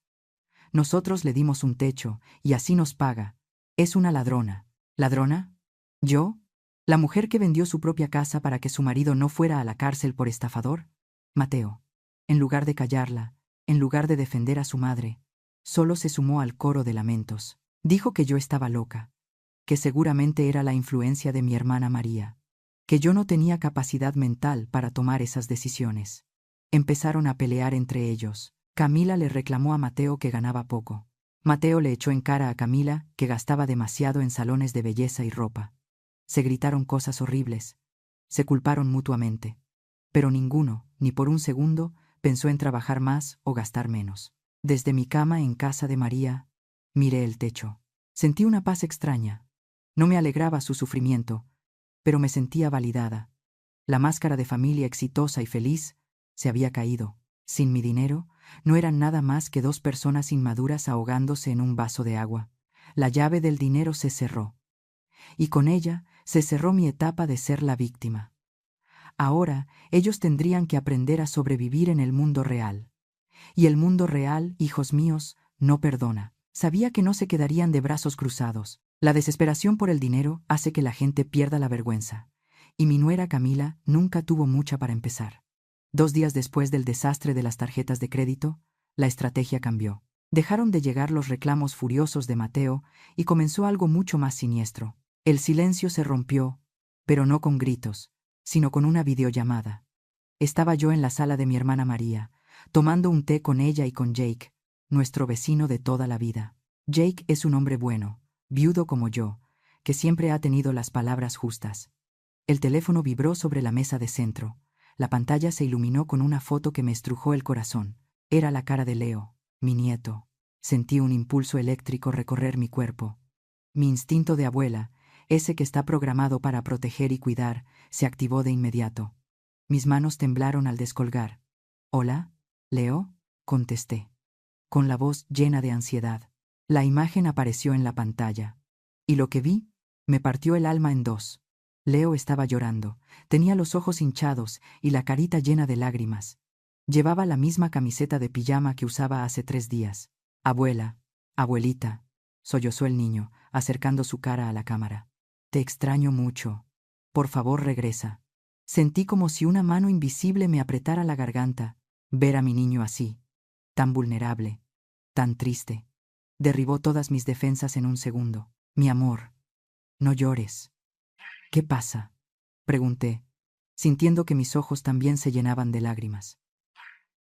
Nosotros le dimos un techo, y así nos paga. Es una ladrona. ¿Ladrona? ¿Yo? ¿La mujer que vendió su propia casa para que su marido no fuera a la cárcel por estafador? Mateo, en lugar de callarla, en lugar de defender a su madre, solo se sumó al coro de lamentos. Dijo que yo estaba loca, que seguramente era la influencia de mi hermana María, que yo no tenía capacidad mental para tomar esas decisiones. Empezaron a pelear entre ellos. Camila le reclamó a Mateo que ganaba poco. Mateo le echó en cara a Camila que gastaba demasiado en salones de belleza y ropa. Se gritaron cosas horribles. Se culparon mutuamente. Pero ninguno, ni por un segundo, pensó en trabajar más o gastar menos. Desde mi cama en casa de María, miré el techo. Sentí una paz extraña. No me alegraba su sufrimiento, pero me sentía validada. La máscara de familia exitosa y feliz se había caído. Sin mi dinero, no eran nada más que 2 personas inmaduras ahogándose en un vaso de agua. La llave del dinero se cerró. Y con ella se cerró mi etapa de ser la víctima. Ahora ellos tendrían que aprender a sobrevivir en el mundo real. Y el mundo real, hijos míos, no perdona. Sabía que no se quedarían de brazos cruzados. La desesperación por el dinero hace que la gente pierda la vergüenza. Y mi nuera Camila nunca tuvo mucha para empezar. 2 días después del desastre de las tarjetas de crédito, la estrategia cambió. Dejaron de llegar los reclamos furiosos de Mateo y comenzó algo mucho más siniestro. El silencio se rompió, pero no con gritos, sino con una videollamada. Estaba yo en la sala de mi hermana María, tomando un té con ella y con Jake, nuestro vecino de toda la vida. Jake es un hombre bueno, viudo como yo, que siempre ha tenido las palabras justas. El teléfono vibró sobre la mesa de centro. La pantalla se iluminó con una foto que me estrujó el corazón. Era la cara de Leo, mi nieto. Sentí un impulso eléctrico recorrer mi cuerpo. Mi instinto de abuela, ese que está programado para proteger y cuidar, se activó de inmediato. Mis manos temblaron al descolgar. «¿Hola, Leo?», contesté, con la voz llena de ansiedad. La imagen apareció en la pantalla. Y lo que vi, me partió el alma en 2. Leo estaba llorando, tenía los ojos hinchados y la carita llena de lágrimas. Llevaba la misma camiseta de pijama que usaba hace 3 días. «Abuela, abuelita», sollozó el niño, acercando su cara a la cámara. «Te extraño mucho. Por favor, regresa». Sentí como si una mano invisible me apretara la garganta. Ver a mi niño así, tan vulnerable, tan triste, derribó todas mis defensas en un segundo. «Mi amor, no llores». «¿Qué pasa?», pregunté, sintiendo que mis ojos también se llenaban de lágrimas.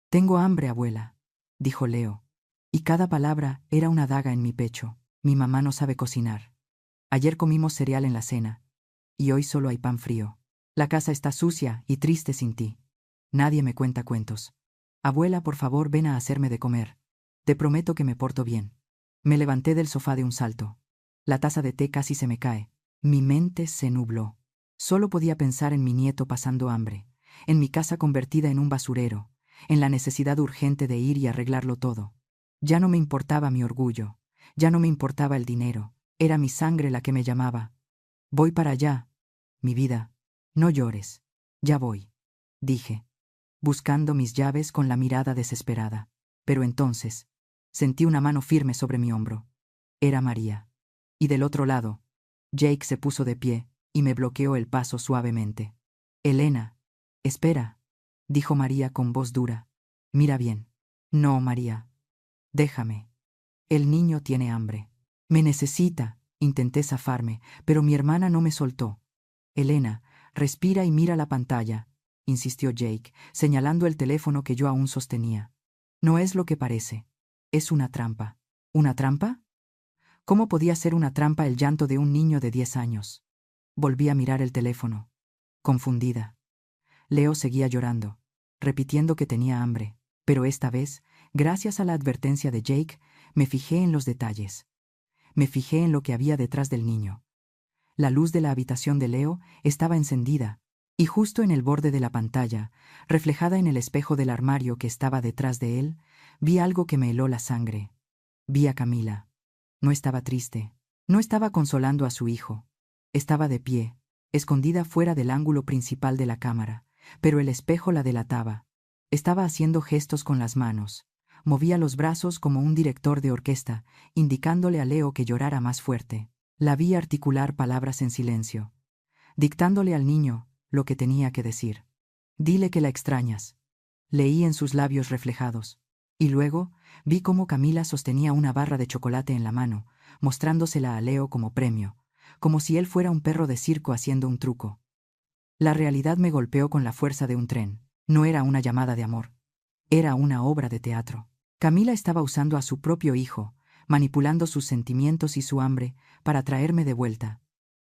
«Tengo hambre, abuela», dijo Leo, y cada palabra era una daga en mi pecho. «Mi mamá no sabe cocinar. Ayer comimos cereal en la cena, y hoy solo hay pan frío. La casa está sucia y triste sin ti. Nadie me cuenta cuentos. Abuela, por favor, ven a hacerme de comer. Te prometo que me porto bien». Me levanté del sofá de un salto. La taza de té casi se me cae. Mi mente se nubló. Solo podía pensar en mi nieto pasando hambre, en mi casa convertida en un basurero, en la necesidad urgente de ir y arreglarlo todo. Ya no me importaba mi orgullo, ya no me importaba el dinero, Era mi sangre la que me llamaba. Voy para allá, mi vida. No llores. Ya voy, dije, buscando mis llaves con la mirada desesperada. Pero entonces, sentí una mano firme sobre mi hombro. Era María. Y del otro lado, Jake se puso de pie y me bloqueó el paso suavemente. Elena, espera, dijo María con voz dura. Mira bien. No, María. Déjame. El niño tiene hambre. Me necesita. Intenté zafarme, pero mi hermana no me soltó. Elena, respira y mira la pantalla, insistió Jake, señalando el teléfono que yo aún sostenía. No es lo que parece. Es una trampa. ¿Una trampa? ¿Cómo podía ser una trampa el llanto de un niño de 10 años? Volví a mirar el teléfono, confundida. Leo seguía llorando, repitiendo que tenía hambre, pero esta vez, gracias a la advertencia de Jake, me fijé en los detalles. Me fijé en lo que había detrás del niño. La luz de la habitación de Leo estaba encendida, y justo en el borde de la pantalla, reflejada en el espejo del armario que estaba detrás de él, vi algo que me heló la sangre. Vi a Camila. No estaba triste, no estaba consolando a su hijo. Estaba de pie, escondida fuera del ángulo principal de la cámara, pero el espejo la delataba. Estaba haciendo gestos con las manos. Movía los brazos como un director de orquesta, indicándole a Leo que llorara más fuerte. La vi articular palabras en silencio, dictándole al niño lo que tenía que decir. Dile que la extrañas. Leí en sus labios reflejados. Y luego vi cómo Camila sostenía una barra de chocolate en la mano, mostrándosela a Leo como premio, como si él fuera un perro de circo haciendo un truco. La realidad me golpeó con la fuerza de un tren. No era una llamada de amor. Era una obra de teatro. Camila estaba usando a su propio hijo, manipulando sus sentimientos y su hambre para traerme de vuelta.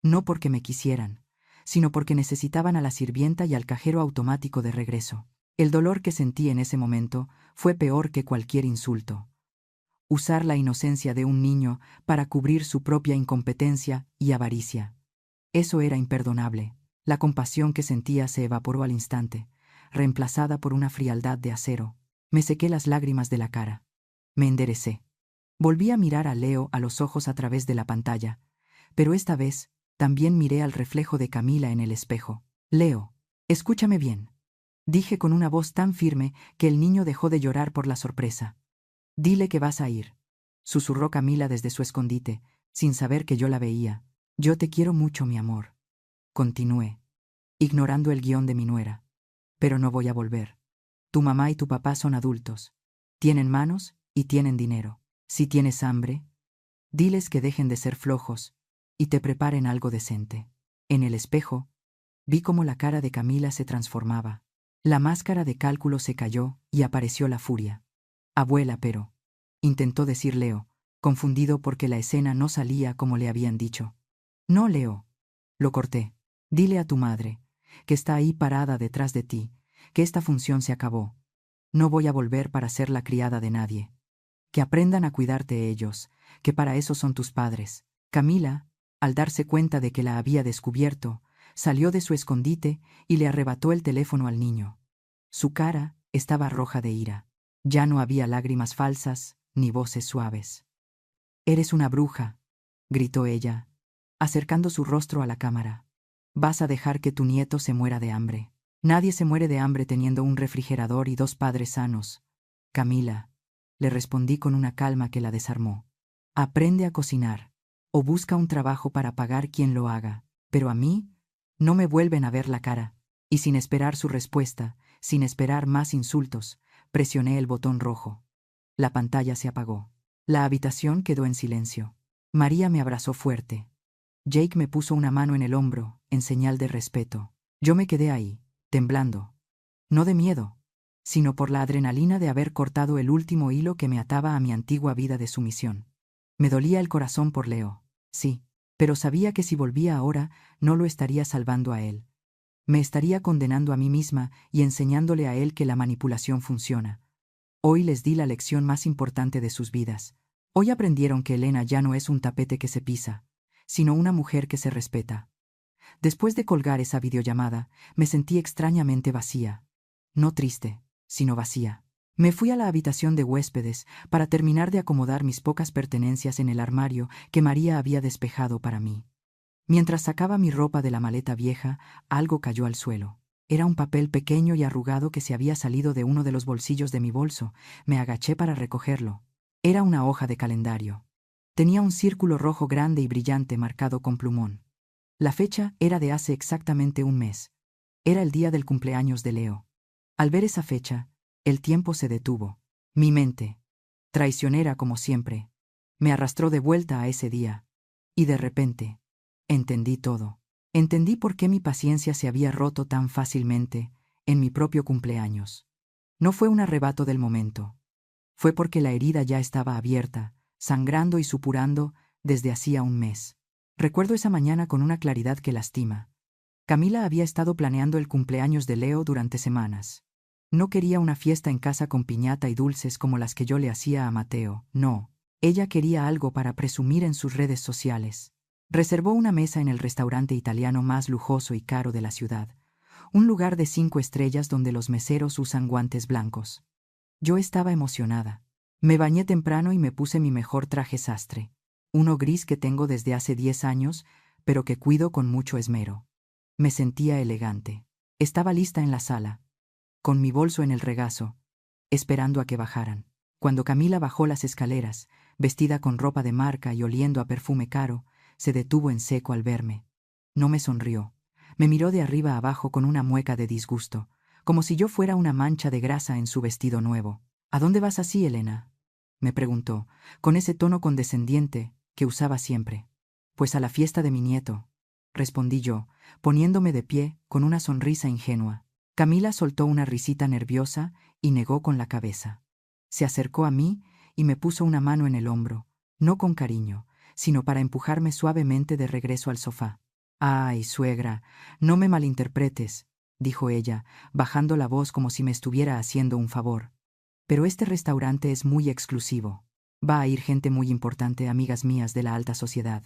No porque me quisieran, sino porque necesitaban a la sirvienta y al cajero automático de regreso. El dolor que sentí en ese momento fue peor que cualquier insulto. Usar la inocencia de un niño para cubrir su propia incompetencia y avaricia. Eso era imperdonable. La compasión que sentía se evaporó al instante, reemplazada por una frialdad de acero. Me sequé las lágrimas de la cara. Me enderecé. Volví a mirar a Leo a los ojos a través de la pantalla, pero esta vez también miré al reflejo de Camila en el espejo. Leo, escúchame bien, dije con una voz tan firme que el niño dejó de llorar por la sorpresa. Dile que vas a ir, susurró Camila desde su escondite, sin saber que yo la veía. Yo te quiero mucho, mi amor. Continué, ignorando el guión de mi nuera. Pero no voy a volver. Tu mamá y tu papá son adultos. Tienen manos y tienen dinero. Si tienes hambre, diles que dejen de ser flojos y te preparen algo decente. En el espejo, vi cómo la cara de Camila se transformaba. La máscara de cálculo se cayó y apareció la furia. Abuela, pero, intentó decir Leo, confundido porque la escena no salía como le habían dicho. No, Leo. Lo corté. Dile a tu madre, que está ahí parada detrás de ti, que esta función se acabó. No voy a volver para ser la criada de nadie. Que aprendan a cuidarte ellos, que para eso son tus padres. Camila, al darse cuenta de que la había descubierto, salió de su escondite y le arrebató el teléfono al niño. Su cara estaba roja de ira. Ya no había lágrimas falsas ni voces suaves. «Eres una bruja», gritó ella, acercando su rostro a la cámara. «Vas a dejar que tu nieto se muera de hambre. Nadie se muere de hambre teniendo un refrigerador y 2 padres sanos. Camila», le respondí con una calma que la desarmó. «Aprende a cocinar, o busca un trabajo para pagar quien lo haga, pero a mí no me vuelven a ver la cara». Y sin esperar su respuesta, sin esperar más insultos, presioné el botón rojo. La pantalla se apagó. La habitación quedó en silencio. María me abrazó fuerte. Jake me puso una mano en el hombro, en señal de respeto. Yo me quedé ahí, temblando. No de miedo, sino por la adrenalina de haber cortado el último hilo que me ataba a mi antigua vida de sumisión. Me dolía el corazón por Leo, sí, pero sabía que si volvía ahora, no lo estaría salvando a él. Me estaría condenando a mí misma y enseñándole a él que la manipulación funciona. Hoy les di la lección más importante de sus vidas. Hoy aprendieron que Elena ya no es un tapete que se pisa, sino una mujer que se respeta. Después de colgar esa videollamada, me sentí extrañamente vacía. No triste, sino vacía. Me fui a la habitación de huéspedes para terminar de acomodar mis pocas pertenencias en el armario que María había despejado para mí. Mientras sacaba mi ropa de la maleta vieja, algo cayó al suelo. Era un papel pequeño y arrugado que se había salido de uno de los bolsillos de mi bolso. Me agaché para recogerlo. Era una hoja de calendario. Tenía un círculo rojo grande y brillante marcado con plumón. La fecha era de hace exactamente un mes. Era el día del cumpleaños de Leo. Al ver esa fecha, el tiempo se detuvo. Mi mente, traicionera como siempre, me arrastró de vuelta a ese día. Y de repente, entendí todo. Entendí por qué mi paciencia se había roto tan fácilmente en mi propio cumpleaños. No fue un arrebato del momento. Fue porque la herida ya estaba abierta, sangrando y supurando desde hacía un mes. Recuerdo esa mañana con una claridad que lastima. Camila había estado planeando el cumpleaños de Leo durante semanas. No quería una fiesta en casa con piñata y dulces como las que yo le hacía a Mateo, no. Ella quería algo para presumir en sus redes sociales. Reservó una mesa en el restaurante italiano más lujoso y caro de la ciudad, un lugar de 5 estrellas donde los meseros usan guantes blancos. Yo estaba emocionada. Me bañé temprano y me puse mi mejor traje sastre, uno gris que tengo desde hace 10 años, pero que cuido con mucho esmero. Me sentía elegante. Estaba lista en la sala, con mi bolso en el regazo, esperando a que bajaran. Cuando Camila bajó las escaleras, vestida con ropa de marca y oliendo a perfume caro, se detuvo en seco al verme. No me sonrió. Me miró de arriba a abajo con una mueca de disgusto, como si yo fuera una mancha de grasa en su vestido nuevo. ¿A dónde vas así, Elena?, me preguntó, con ese tono condescendiente que usaba siempre. Pues a la fiesta de mi nieto, respondí yo, poniéndome de pie con una sonrisa ingenua. Camila soltó una risita nerviosa y negó con la cabeza. Se acercó a mí y me puso una mano en el hombro, no con cariño, sino para empujarme suavemente de regreso al sofá. «Ay, suegra, no me malinterpretes», dijo ella, bajando la voz como si me estuviera haciendo un favor. «Pero este restaurante es muy exclusivo. Va a ir gente muy importante, amigas mías de la alta sociedad.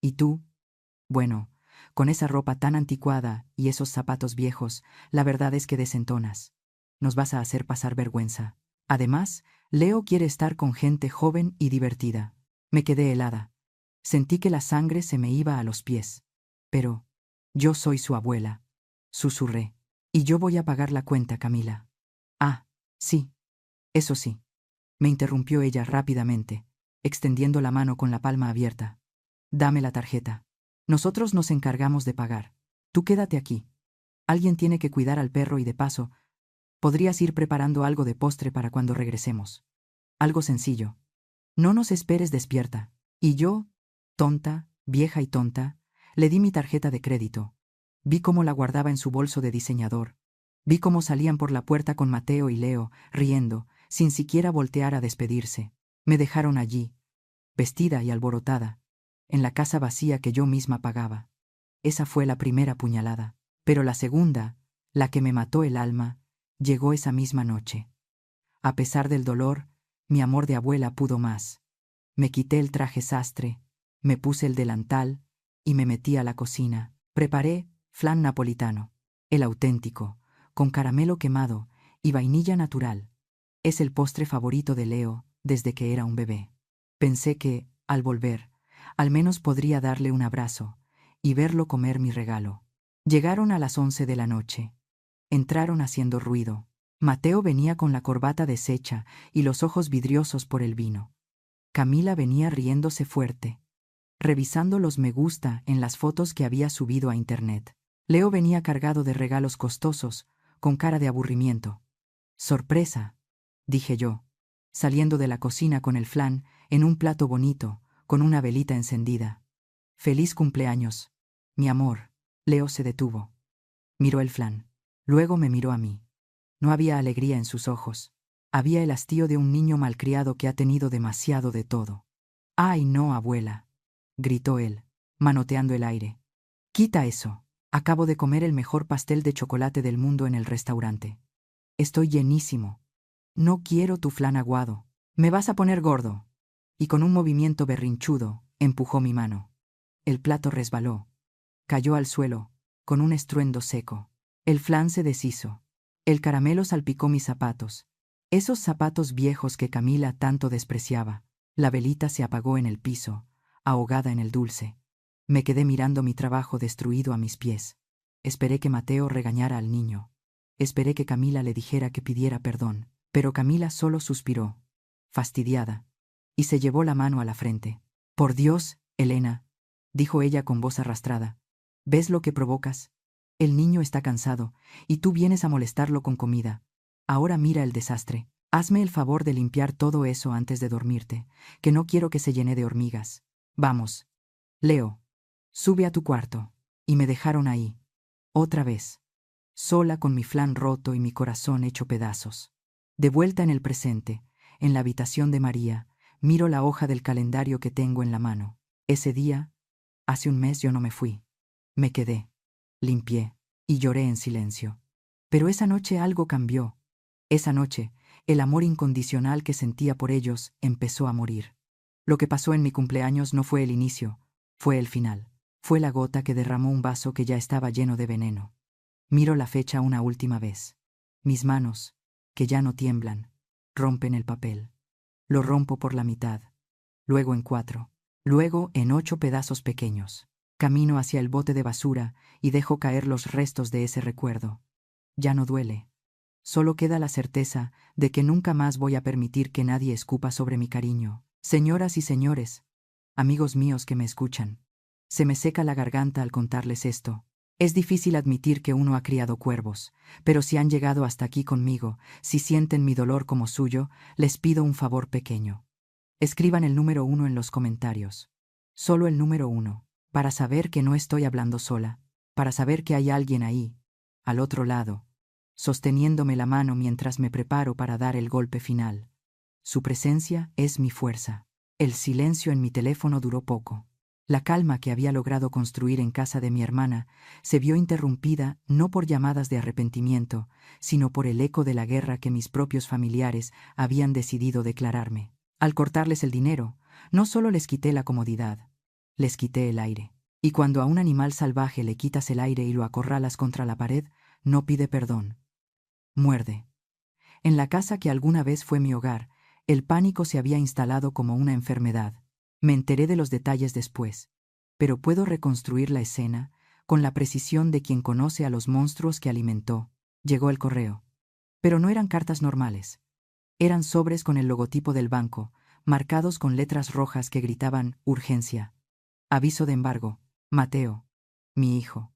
¿Y tú? Bueno, con esa ropa tan anticuada y esos zapatos viejos, la verdad es que desentonas. Nos vas a hacer pasar vergüenza. Además, Leo quiere estar con gente joven y divertida». Me quedé helada. Sentí que la sangre se me iba a los pies. «Pero yo soy su abuela», susurré. «Y yo voy a pagar la cuenta, Camila». «Ah, sí. Eso sí», me interrumpió ella rápidamente, extendiendo la mano con la palma abierta. «Dame la tarjeta. Nosotros nos encargamos de pagar. Tú quédate aquí. Alguien tiene que cuidar al perro y de paso, podrías ir preparando algo de postre para cuando regresemos. Algo sencillo. No nos esperes despierta». Y yo, tonta, vieja y tonta, le di mi tarjeta de crédito. Vi cómo la guardaba en su bolso de diseñador. Vi cómo salían por la puerta con Mateo y Leo, riendo, sin siquiera voltear a despedirse. Me dejaron allí, vestida y alborotada, en la casa vacía que yo misma pagaba. Esa fue la primera puñalada. Pero la segunda, la que me mató el alma, llegó esa misma noche. A pesar del dolor, mi amor de abuela pudo más. Me quité el traje sastre, me puse el delantal y me metí a la cocina. Preparé flan napolitano, el auténtico, con caramelo quemado y vainilla natural. Es el postre favorito de Leo desde que era un bebé. Pensé que, al volver, al menos podría darle un abrazo y verlo comer mi regalo. Llegaron a las 11 de la noche. Entraron haciendo ruido. Mateo venía con la corbata deshecha y los ojos vidriosos por el vino. Camila venía riéndose fuerte, revisando los me gusta en las fotos que había subido a internet. Leo venía cargado de regalos costosos, con cara de aburrimiento. «Sorpresa», dije yo, saliendo de la cocina con el flan en un plato bonito, con una velita encendida. «Feliz cumpleaños, mi amor». Leo se detuvo. Miró el flan. Luego me miró a mí. No había alegría en sus ojos. Había el hastío de un niño malcriado que ha tenido demasiado de todo. «¡Ay, no, abuela!», gritó él, manoteando el aire. «Quita eso. Acabo de comer el mejor pastel de chocolate del mundo en el restaurante. Estoy llenísimo. No quiero tu flan aguado. Me vas a poner gordo». Y con un movimiento berrinchudo, empujó mi mano. El plato resbaló. Cayó al suelo, con un estruendo seco. El flan se deshizo. El caramelo salpicó mis zapatos. Esos zapatos viejos que Camila tanto despreciaba. La velita se apagó en el piso, ahogada en el dulce. Me quedé mirando mi trabajo destruido a mis pies. Esperé que Mateo regañara al niño. Esperé que Camila le dijera que pidiera perdón, pero Camila solo suspiró, fastidiada, y se llevó la mano a la frente. Por Dios, Elena, dijo ella con voz arrastrada. ¿Ves lo que provocas? El niño está cansado, y tú vienes a molestarlo con comida. Ahora mira el desastre. Hazme el favor de limpiar todo eso antes de dormirte, que no quiero que se llene de hormigas. Vamos. Leo, sube a tu cuarto. Y me dejaron ahí. Otra vez. Sola con mi flan roto y mi corazón hecho pedazos. De vuelta en el presente, en la habitación de María, miro la hoja del calendario que tengo en la mano. Ese día, hace un mes yo no me fui. Me quedé. Limpié. Y lloré en silencio. Pero esa noche algo cambió. Esa noche, el amor incondicional que sentía por ellos empezó a morir. Lo que pasó en mi cumpleaños no fue el inicio, fue el final. Fue la gota que derramó un vaso que ya estaba lleno de veneno. Miro la fecha una última vez. Mis manos, que ya no tiemblan, rompen el papel. Lo rompo por la mitad, luego en 4, luego en 8 pedazos pequeños. Camino hacia el bote de basura y dejo caer los restos de ese recuerdo. Ya no duele. Solo queda la certeza de que nunca más voy a permitir que nadie escupa sobre mi cariño. Señoras y señores, amigos míos que me escuchan, se me seca la garganta al contarles esto. Es difícil admitir que uno ha criado cuervos, pero si han llegado hasta aquí conmigo, si sienten mi dolor como suyo, les pido un favor pequeño. Escriban el número 1 en los comentarios. Solo el número 1, para saber que no estoy hablando sola, para saber que hay alguien ahí, al otro lado, sosteniéndome la mano mientras me preparo para dar el golpe final. Su presencia es mi fuerza. El silencio en mi teléfono duró poco. La calma que había logrado construir en casa de mi hermana se vio interrumpida no por llamadas de arrepentimiento, sino por el eco de la guerra que mis propios familiares habían decidido declararme. Al cortarles el dinero, no solo les quité la comodidad, les quité el aire. Y cuando a un animal salvaje le quitas el aire y lo acorralas contra la pared, no pide perdón. Muerde. En la casa que alguna vez fue mi hogar, el pánico se había instalado como una enfermedad. Me enteré de los detalles después, pero puedo reconstruir la escena con la precisión de quien conoce a los monstruos que alimentó. Llegó el correo. Pero no eran cartas normales. Eran sobres con el logotipo del banco, marcados con letras rojas que gritaban «Urgencia». Aviso de embargo. Mateo, mi hijo.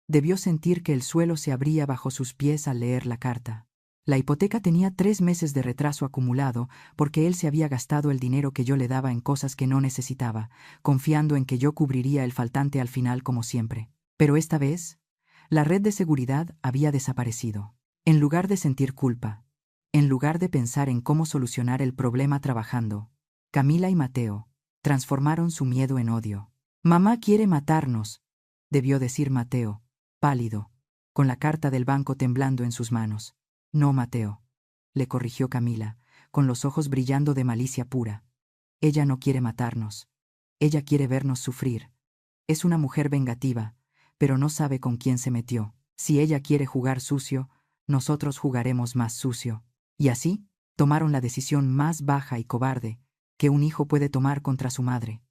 Debió sentir que el suelo se abría bajo sus pies al leer la carta. La hipoteca tenía 3 meses de retraso acumulado porque él se había gastado el dinero que yo le daba en cosas que no necesitaba, confiando en que yo cubriría el faltante al final como siempre. Pero esta vez, la red de seguridad había desaparecido. En lugar de sentir culpa, en lugar de pensar en cómo solucionar el problema trabajando, Camila y Mateo transformaron su miedo en odio. «Mamá quiere matarnos», debió decir Mateo, pálido, con la carta del banco temblando en sus manos. «No, Mateo», le corrigió Camila, con los ojos brillando de malicia pura. «Ella no quiere matarnos. Ella quiere vernos sufrir. Es una mujer vengativa, pero no sabe con quién se metió. Si ella quiere jugar sucio, nosotros jugaremos más sucio». Y así, tomaron la decisión más baja y cobarde que un hijo puede tomar contra su madre.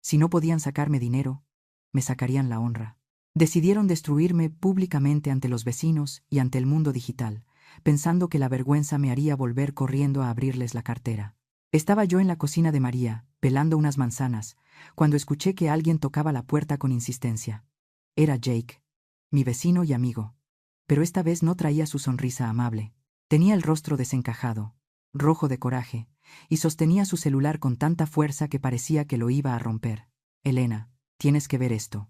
Si no podían sacarme dinero, me sacarían la honra. Decidieron destruirme públicamente ante los vecinos y ante el mundo digital, pensando que la vergüenza me haría volver corriendo a abrirles la cartera. Estaba yo en la cocina de María, pelando unas manzanas, cuando escuché que alguien tocaba la puerta con insistencia. Era Jake, mi vecino y amigo. Pero esta vez no traía su sonrisa amable. Tenía el rostro desencajado, rojo de coraje, y sostenía su celular con tanta fuerza que parecía que lo iba a romper. «Elena, tienes que ver esto»,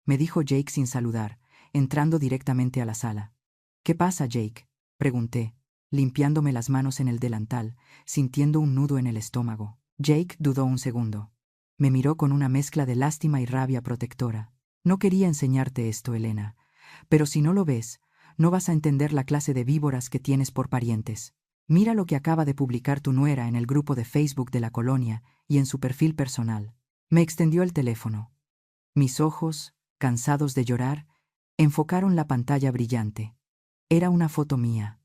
me dijo Jake sin saludar, entrando directamente a la sala. «¿Qué pasa, Jake?», pregunté, limpiándome las manos en el delantal, sintiendo un nudo en el estómago. Jake dudó un segundo. Me miró con una mezcla de lástima y rabia protectora. «No quería enseñarte esto, Elena, pero si no lo ves, no vas a entender la clase de víboras que tienes por parientes. Mira lo que acaba de publicar tu nuera en el grupo de Facebook de la colonia y en su perfil personal». Me extendió el teléfono. Mis ojos, cansados de llorar, enfocaron la pantalla brillante. Era una foto mía.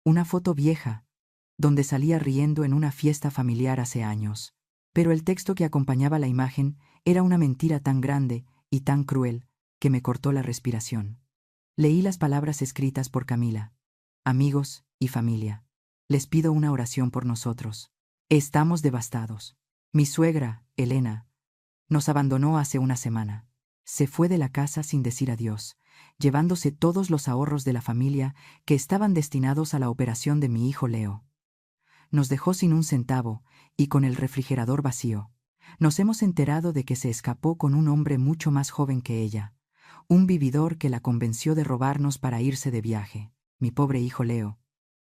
Una foto vieja, donde salía riendo en una fiesta familiar hace años. Pero el texto que acompañaba la imagen era una mentira tan grande y tan cruel que me cortó la respiración. Leí las palabras escritas por Camila. Amigos y familia, les pido una oración por nosotros. Estamos devastados. Mi suegra, Elena, nos abandonó hace una semana. Se fue de la casa sin decir adiós, llevándose todos los ahorros de la familia que estaban destinados a la operación de mi hijo Leo. Nos dejó sin un centavo y con el refrigerador vacío. Nos hemos enterado de que se escapó con un hombre mucho más joven que ella, un vividor que la convenció de robarnos para irse de viaje. Mi pobre hijo Leo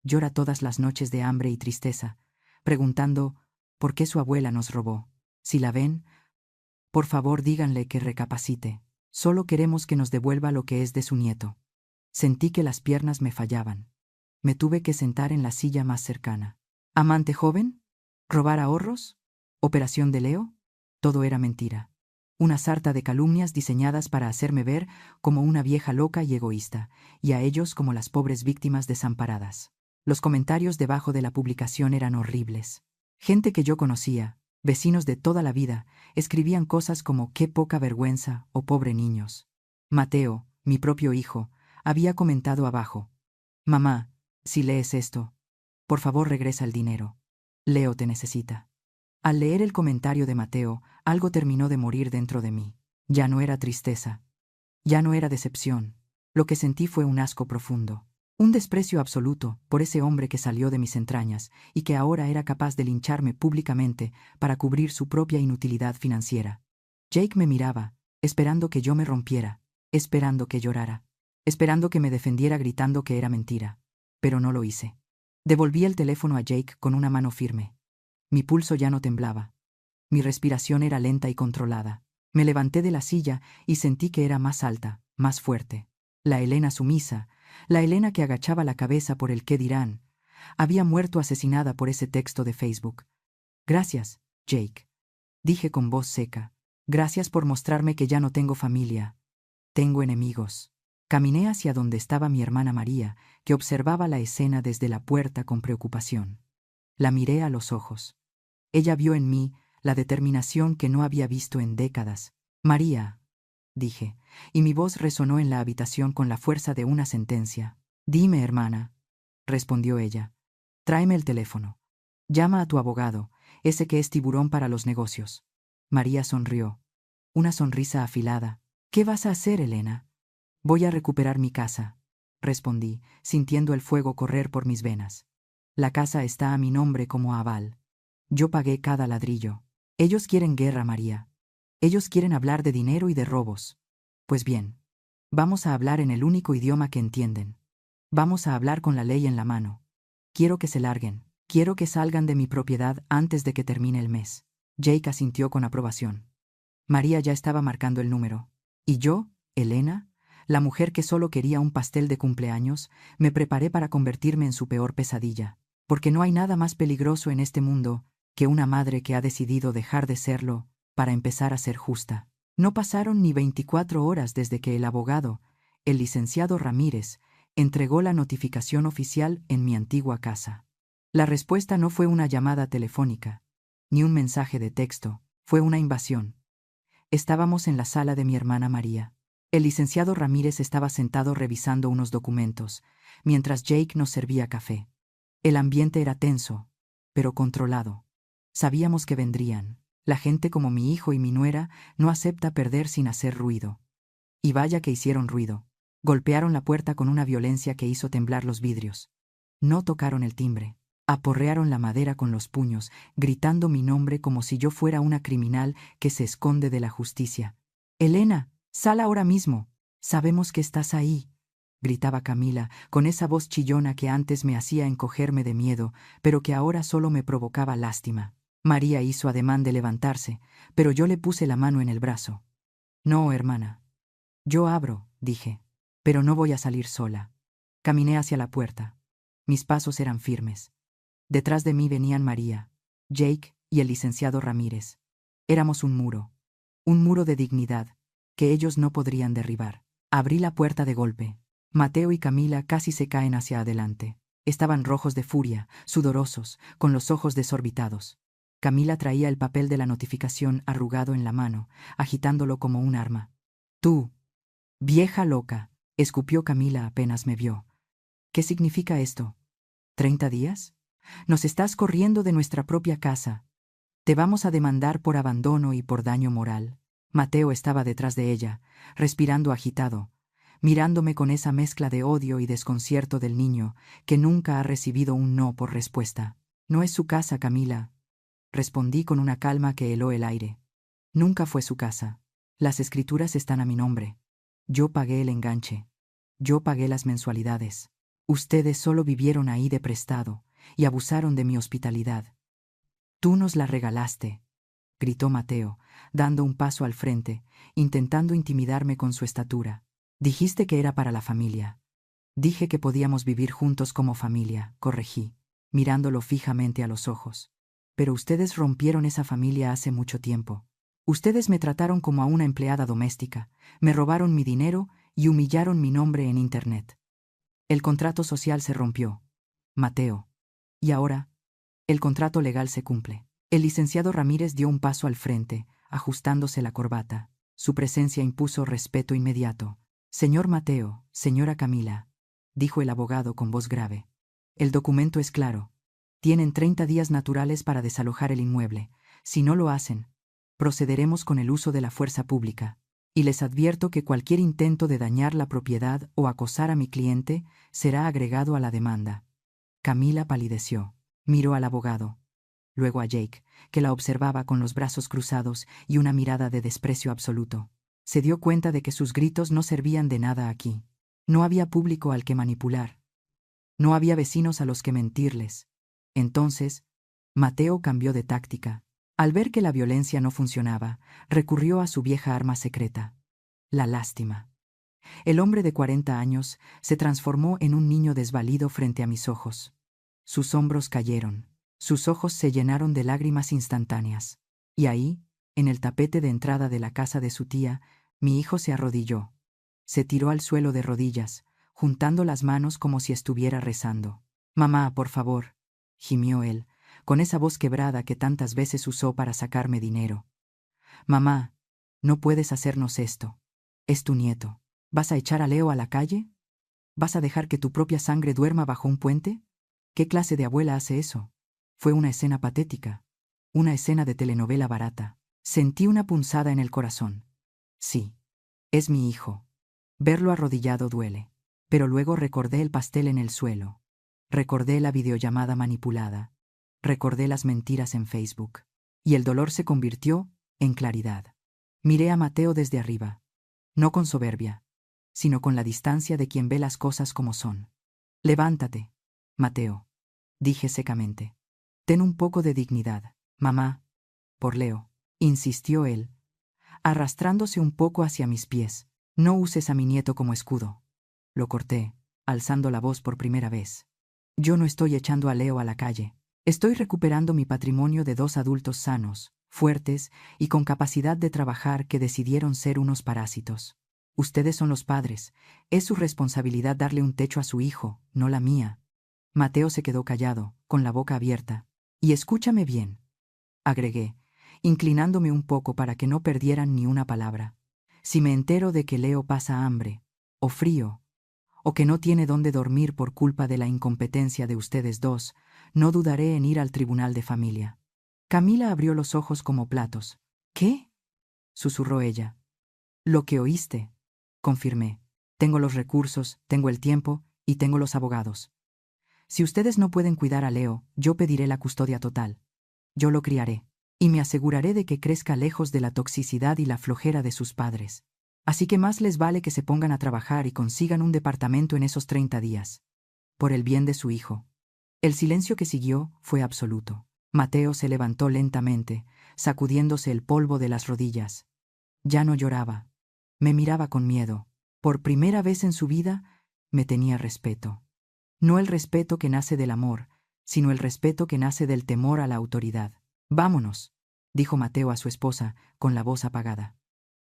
llora todas las noches de hambre y tristeza, preguntando por qué su abuela nos robó. Si la ven, por favor díganle que recapacite. Solo queremos que nos devuelva lo que es de su nieto. Sentí que las piernas me fallaban. Me tuve que sentar en la silla más cercana. ¿Amante joven? ¿Robar ahorros? ¿Operación de Leo? Todo era mentira. Una sarta de calumnias diseñadas para hacerme ver como una vieja loca y egoísta, y a ellos como las pobres víctimas desamparadas. Los comentarios debajo de la publicación eran horribles. Gente que yo conocía, vecinos de toda la vida, escribían cosas como «qué poca vergüenza» o «pobre niños». Mateo, mi propio hijo, había comentado abajo: «Mamá, si lees esto, por favor regresa el dinero. Leo te necesita». Al leer el comentario de Mateo, algo terminó de morir dentro de mí. Ya no era tristeza. Ya no era decepción. Lo que sentí fue un asco profundo. Un desprecio absoluto por ese hombre que salió de mis entrañas y que ahora era capaz de lincharme públicamente para cubrir su propia inutilidad financiera. Jake me miraba, esperando que yo me rompiera, esperando que llorara, esperando que me defendiera gritando que era mentira. Pero no lo hice. Devolví el teléfono a Jake con una mano firme. Mi pulso ya no temblaba. Mi respiración era lenta y controlada. Me levanté de la silla y sentí que era más alta, más fuerte. La Elena sumisa, la Elena que agachaba la cabeza por el qué dirán, había muerto asesinada por ese texto de Facebook. Gracias, Jake, dije con voz seca. Gracias por mostrarme que ya no tengo familia. Tengo enemigos. Caminé hacia donde estaba mi hermana María, que observaba la escena desde la puerta con preocupación. La miré a los ojos. Ella vio en mí la determinación que no había visto en décadas. María, dije, y mi voz resonó en la habitación con la fuerza de una sentencia. Dime, hermana, respondió ella. Tráeme el teléfono. Llama a tu abogado, ese que es tiburón para los negocios. María sonrió. Una sonrisa afilada. ¿Qué vas a hacer, Elena? Voy a recuperar mi casa, respondí, sintiendo el fuego correr por mis venas. La casa está a mi nombre como aval. Yo pagué cada ladrillo. Ellos quieren guerra, María. Ellos quieren hablar de dinero y de robos. Pues bien, vamos a hablar en el único idioma que entienden. Vamos a hablar con la ley en la mano. Quiero que se larguen. Quiero que salgan de mi propiedad antes de que termine el mes. Jake asintió con aprobación. María ya estaba marcando el número. Y yo, Elena, la mujer que solo quería un pastel de cumpleaños, me preparé para convertirme en su peor pesadilla. Porque no hay nada más peligroso en este mundo que una madre que ha decidido dejar de serlo para empezar a ser justa. No pasaron ni 24 horas desde que el abogado, el licenciado Ramírez, entregó la notificación oficial en mi antigua casa. La respuesta no fue una llamada telefónica, ni un mensaje de texto, fue una invasión. Estábamos en la sala de mi hermana María. El licenciado Ramírez estaba sentado revisando unos documentos, mientras Jake nos servía café. El ambiente era tenso, pero controlado. Sabíamos que vendrían. La gente como mi hijo y mi nuera no acepta perder sin hacer ruido. Y vaya que hicieron ruido. Golpearon la puerta con una violencia que hizo temblar los vidrios. No tocaron el timbre. Aporrearon la madera con los puños, gritando mi nombre como si yo fuera una criminal que se esconde de la justicia. «Elena, sal ahora mismo. Sabemos que estás ahí», gritaba Camila, con esa voz chillona que antes me hacía encogerme de miedo, pero que ahora solo me provocaba lástima. María hizo ademán de levantarse, pero yo le puse la mano en el brazo. «No, hermana. Yo abro», dije, «pero no voy a salir sola». Caminé hacia la puerta. Mis pasos eran firmes. Detrás de mí venían María, Jake y el licenciado Ramírez. Éramos un muro de dignidad, que ellos no podrían derribar. Abrí la puerta de golpe. Mateo y Camila casi se caen hacia adelante. Estaban rojos de furia, sudorosos, con los ojos desorbitados. Camila traía el papel de la notificación arrugado en la mano, agitándolo como un arma. «Tú, vieja loca», escupió Camila apenas me vio. «¿Qué significa esto? ¿30 días? Nos estás corriendo de nuestra propia casa. Te vamos a demandar por abandono y por daño moral». Mateo estaba detrás de ella, respirando agitado, mirándome con esa mezcla de odio y desconcierto del niño que nunca ha recibido un no por respuesta. «No es su casa, Camila», respondí con una calma que heló el aire. «Nunca fue su casa. Las escrituras están a mi nombre. Yo pagué el enganche. Yo pagué las mensualidades. Ustedes solo vivieron ahí de prestado y abusaron de mi hospitalidad. Tú nos la regalaste», gritó Mateo, dando un paso al frente, intentando intimidarme con su estatura. «Dijiste que era para la familia». «Dije que podíamos vivir juntos como familia», corregí, mirándolo fijamente a los ojos. «Pero ustedes rompieron esa familia hace mucho tiempo. Ustedes me trataron como a una empleada doméstica, me robaron mi dinero y humillaron mi nombre en Internet. El contrato social se rompió, Mateo. Y ahora, el contrato legal se cumple». El licenciado Ramírez dio un paso al frente, ajustándose la corbata. Su presencia impuso respeto inmediato. «Señor Mateo, señora Camila», dijo el abogado con voz grave. «El documento es claro. Tienen 30 días naturales para desalojar el inmueble. Si no lo hacen, procederemos con el uso de la fuerza pública. Y les advierto que cualquier intento de dañar la propiedad o acosar a mi cliente será agregado a la demanda». Camila palideció. Miró al abogado, luego a Jake, que la observaba con los brazos cruzados y una mirada de desprecio absoluto. Se dio cuenta de que sus gritos no servían de nada aquí. No había público al que manipular. No había vecinos a los que mentirles. Entonces, Mateo cambió de táctica. Al ver que la violencia no funcionaba, recurrió a su vieja arma secreta: la lástima. El hombre de 40 años se transformó en un niño desvalido frente a mis ojos. Sus hombros cayeron. Sus ojos se llenaron de lágrimas instantáneas. Y ahí, en el tapete de entrada de la casa de su tía, mi hijo se arrodilló. Se tiró al suelo de rodillas, juntando las manos como si estuviera rezando. «Mamá, por favor», gimió él, con esa voz quebrada que tantas veces usó para sacarme dinero. «Mamá, no puedes hacernos esto. Es tu nieto. ¿Vas a echar a Leo a la calle? ¿Vas a dejar que tu propia sangre duerma bajo un puente? ¿Qué clase de abuela hace eso?». Fue una escena patética, una escena de telenovela barata. Sentí una punzada en el corazón. Sí, es mi hijo. Verlo arrodillado duele. Pero luego recordé el pastel en el suelo. Recordé la videollamada manipulada. Recordé las mentiras en Facebook. Y el dolor se convirtió en claridad. Miré a Mateo desde arriba, no con soberbia, sino con la distancia de quien ve las cosas como son. «Levántate, Mateo», dije secamente. «Ten un poco de dignidad, mamá». «Por Leo», insistió él, arrastrándose un poco hacia mis pies. «No uses a mi nieto como escudo». Lo corté, alzando la voz por primera vez. «Yo no estoy echando a Leo a la calle. Estoy recuperando mi patrimonio de 2 adultos sanos, fuertes y con capacidad de trabajar que decidieron ser unos parásitos. Ustedes son los padres. Es su responsabilidad darle un techo a su hijo, no la mía». Mateo se quedó callado, con la boca abierta. «Y escúchame bien», agregué, inclinándome un poco para que no perdieran ni una palabra. «Si me entero de que Leo pasa hambre, o frío, o que no tiene dónde dormir por culpa de la incompetencia de ustedes dos, no dudaré en ir al tribunal de familia». Camila abrió los ojos como platos. «¿Qué?», susurró ella. «Lo que oíste», confirmé. «Tengo los recursos, tengo el tiempo y tengo los abogados. Si ustedes no pueden cuidar a Leo, yo pediré la custodia total. Yo lo criaré, y me aseguraré de que crezca lejos de la toxicidad y la flojera de sus padres. Así que más les vale que se pongan a trabajar y consigan un departamento en esos 30 días. Por el bien de su hijo». El silencio que siguió fue absoluto. Mateo se levantó lentamente, sacudiéndose el polvo de las rodillas. Ya no lloraba. Me miraba con miedo. Por primera vez en su vida, me tenía respeto. No el respeto que nace del amor, sino el respeto que nace del temor a la autoridad. «Vámonos», dijo Mateo a su esposa, con la voz apagada.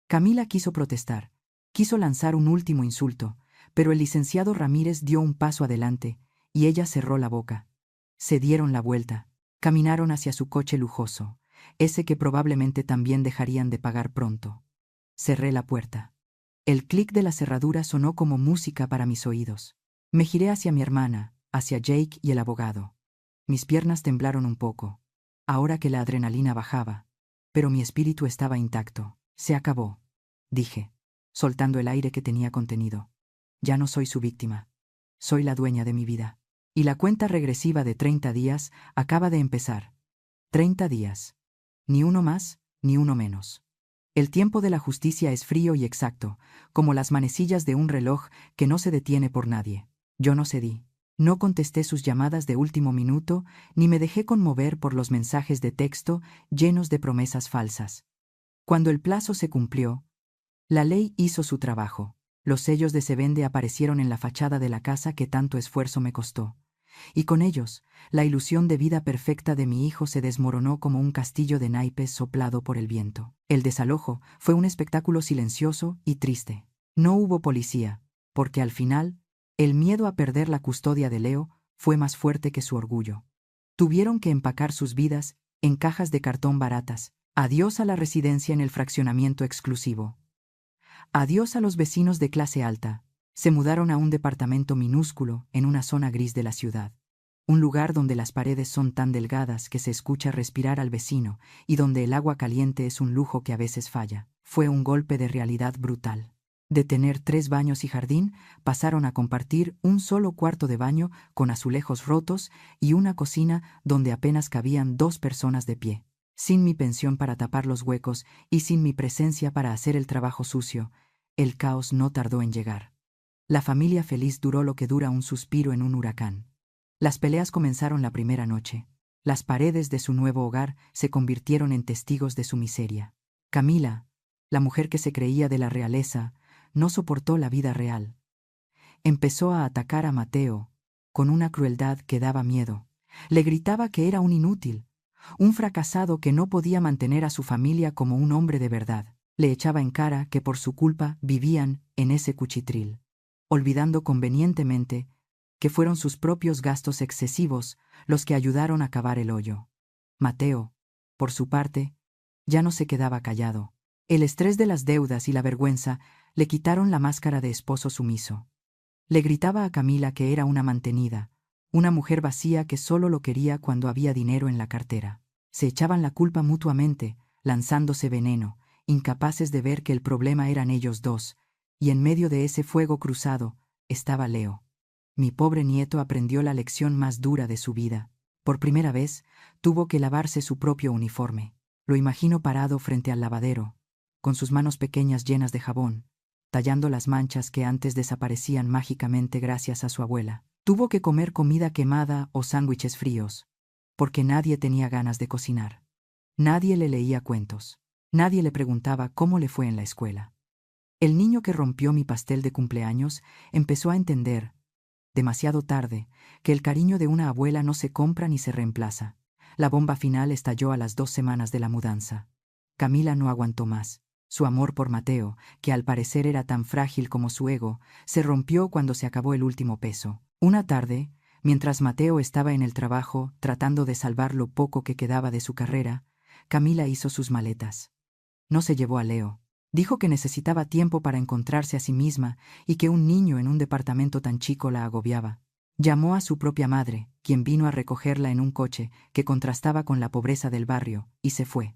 Camila quiso protestar, quiso lanzar un último insulto, pero el licenciado Ramírez dio un paso adelante y ella cerró la boca. Se dieron la vuelta. Caminaron hacia su coche lujoso, ese que probablemente también dejarían de pagar pronto. Cerré la puerta. El clic de la cerradura sonó como música para mis oídos. Me giré hacia mi hermana, hacia Jake y el abogado. Mis piernas temblaron un poco, ahora que la adrenalina bajaba, pero mi espíritu estaba intacto. Se acabó, dije, soltando el aire que tenía contenido. Ya no soy su víctima. Soy la dueña de mi vida. Y la cuenta regresiva de 30 días acaba de empezar. 30 días. Ni uno más, ni uno menos. El tiempo de la justicia es frío y exacto, como las manecillas de un reloj que no se detiene por nadie. Yo no cedí. No contesté sus llamadas de último minuto, ni me dejé conmover por los mensajes de texto llenos de promesas falsas. Cuando el plazo se cumplió, la ley hizo su trabajo. Los sellos de se vende aparecieron en la fachada de la casa que tanto esfuerzo me costó. Y con ellos, la ilusión de vida perfecta de mi hijo se desmoronó como un castillo de naipes soplado por el viento. El desalojo fue un espectáculo silencioso y triste. No hubo policía, porque al final, el miedo a perder la custodia de Leo fue más fuerte que su orgullo. Tuvieron que empacar sus vidas en cajas de cartón baratas. Adiós a la residencia en el fraccionamiento exclusivo. Adiós a los vecinos de clase alta. Se mudaron a un departamento minúsculo en una zona gris de la ciudad. Un lugar donde las paredes son tan delgadas que se escucha respirar al vecino y donde el agua caliente es un lujo que a veces falla. Fue un golpe de realidad brutal. De tener 3 baños y jardín, pasaron a compartir un solo cuarto de baño con azulejos rotos y una cocina donde apenas cabían 2 personas de pie. Sin mi pensión para tapar los huecos y sin mi presencia para hacer el trabajo sucio, el caos no tardó en llegar. La familia feliz duró lo que dura un suspiro en un huracán. Las peleas comenzaron la primera noche. Las paredes de su nuevo hogar se convirtieron en testigos de su miseria. Camila, la mujer que se creía de la realeza, no soportó la vida real. Empezó a atacar a Mateo, con una crueldad que daba miedo. Le gritaba que era un inútil, un fracasado que no podía mantener a su familia como un hombre de verdad. Le echaba en cara que por su culpa vivían en ese cuchitril, olvidando convenientemente que fueron sus propios gastos excesivos los que ayudaron a cavar el hoyo. Mateo, por su parte, ya no se quedaba callado. El estrés de las deudas y la vergüenza le quitaron la máscara de esposo sumiso. Le gritaba a Camila que era una mantenida, una mujer vacía que solo lo quería cuando había dinero en la cartera. Se echaban la culpa mutuamente, lanzándose veneno, incapaces de ver que el problema eran ellos dos, y en medio de ese fuego cruzado estaba Leo. Mi pobre nieto aprendió la lección más dura de su vida. Por primera vez, tuvo que lavarse su propio uniforme. Lo imagino parado frente al lavadero, con sus manos pequeñas llenas de jabón, tallando las manchas que antes desaparecían mágicamente gracias a su abuela. Tuvo que comer comida quemada o sándwiches fríos, porque nadie tenía ganas de cocinar. Nadie le leía cuentos. Nadie le preguntaba cómo le fue en la escuela. El niño que rompió mi pastel de cumpleaños empezó a entender, demasiado tarde, que el cariño de una abuela no se compra ni se reemplaza. La bomba final estalló a las 2 semanas de la mudanza. Camila no aguantó más. Su amor por Mateo, que al parecer era tan frágil como su ego, se rompió cuando se acabó el último peso. Una tarde, mientras Mateo estaba en el trabajo tratando de salvar lo poco que quedaba de su carrera, Camila hizo sus maletas. No se llevó a Leo. Dijo que necesitaba tiempo para encontrarse a sí misma y que un niño en un departamento tan chico la agobiaba. Llamó a su propia madre, quien vino a recogerla en un coche que contrastaba con la pobreza del barrio, y se fue.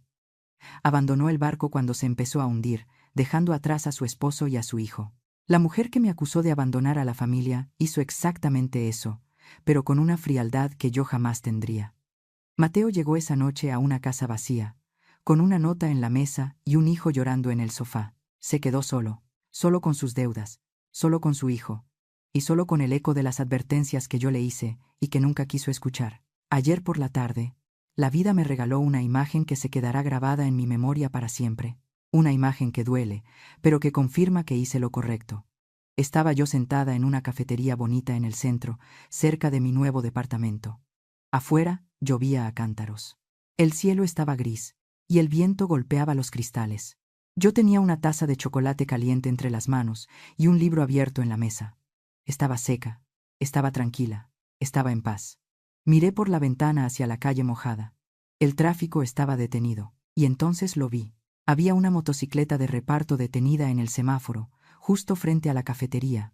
Abandonó el barco cuando se empezó a hundir, dejando atrás a su esposo y a su hijo. La mujer que me acusó de abandonar a la familia hizo exactamente eso, pero con una frialdad que yo jamás tendría. Mateo llegó esa noche a una casa vacía, con una nota en la mesa y un hijo llorando en el sofá. Se quedó solo, solo con sus deudas, solo con su hijo, y solo con el eco de las advertencias que yo le hice y que nunca quiso escuchar. Ayer por la tarde, la vida me regaló una imagen que se quedará grabada en mi memoria para siempre. Una imagen que duele, pero que confirma que hice lo correcto. Estaba yo sentada en una cafetería bonita en el centro, cerca de mi nuevo departamento. Afuera, llovía a cántaros. El cielo estaba gris, y el viento golpeaba los cristales. Yo tenía una taza de chocolate caliente entre las manos y un libro abierto en la mesa. Estaba seca, estaba tranquila. Estaba en paz. Miré por la ventana hacia la calle mojada. El tráfico estaba detenido, y entonces lo vi. Había una motocicleta de reparto detenida en el semáforo, justo frente a la cafetería.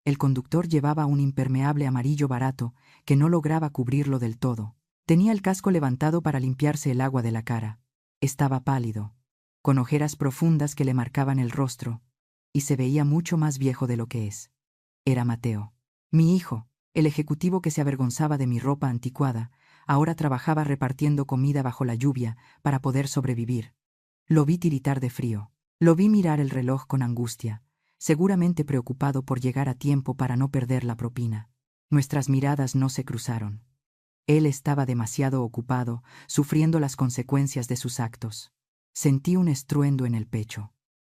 El conductor llevaba un impermeable amarillo barato que no lograba cubrirlo del todo. Tenía el casco levantado para limpiarse el agua de la cara. Estaba pálido, con ojeras profundas que le marcaban el rostro, y se veía mucho más viejo de lo que es. Era Mateo. Mi hijo, el ejecutivo que se avergonzaba de mi ropa anticuada, ahora trabajaba repartiendo comida bajo la lluvia para poder sobrevivir. Lo vi tiritar de frío. Lo vi mirar el reloj con angustia, seguramente preocupado por llegar a tiempo para no perder la propina. Nuestras miradas no se cruzaron. Él estaba demasiado ocupado, sufriendo las consecuencias de sus actos. Sentí un estruendo en el pecho.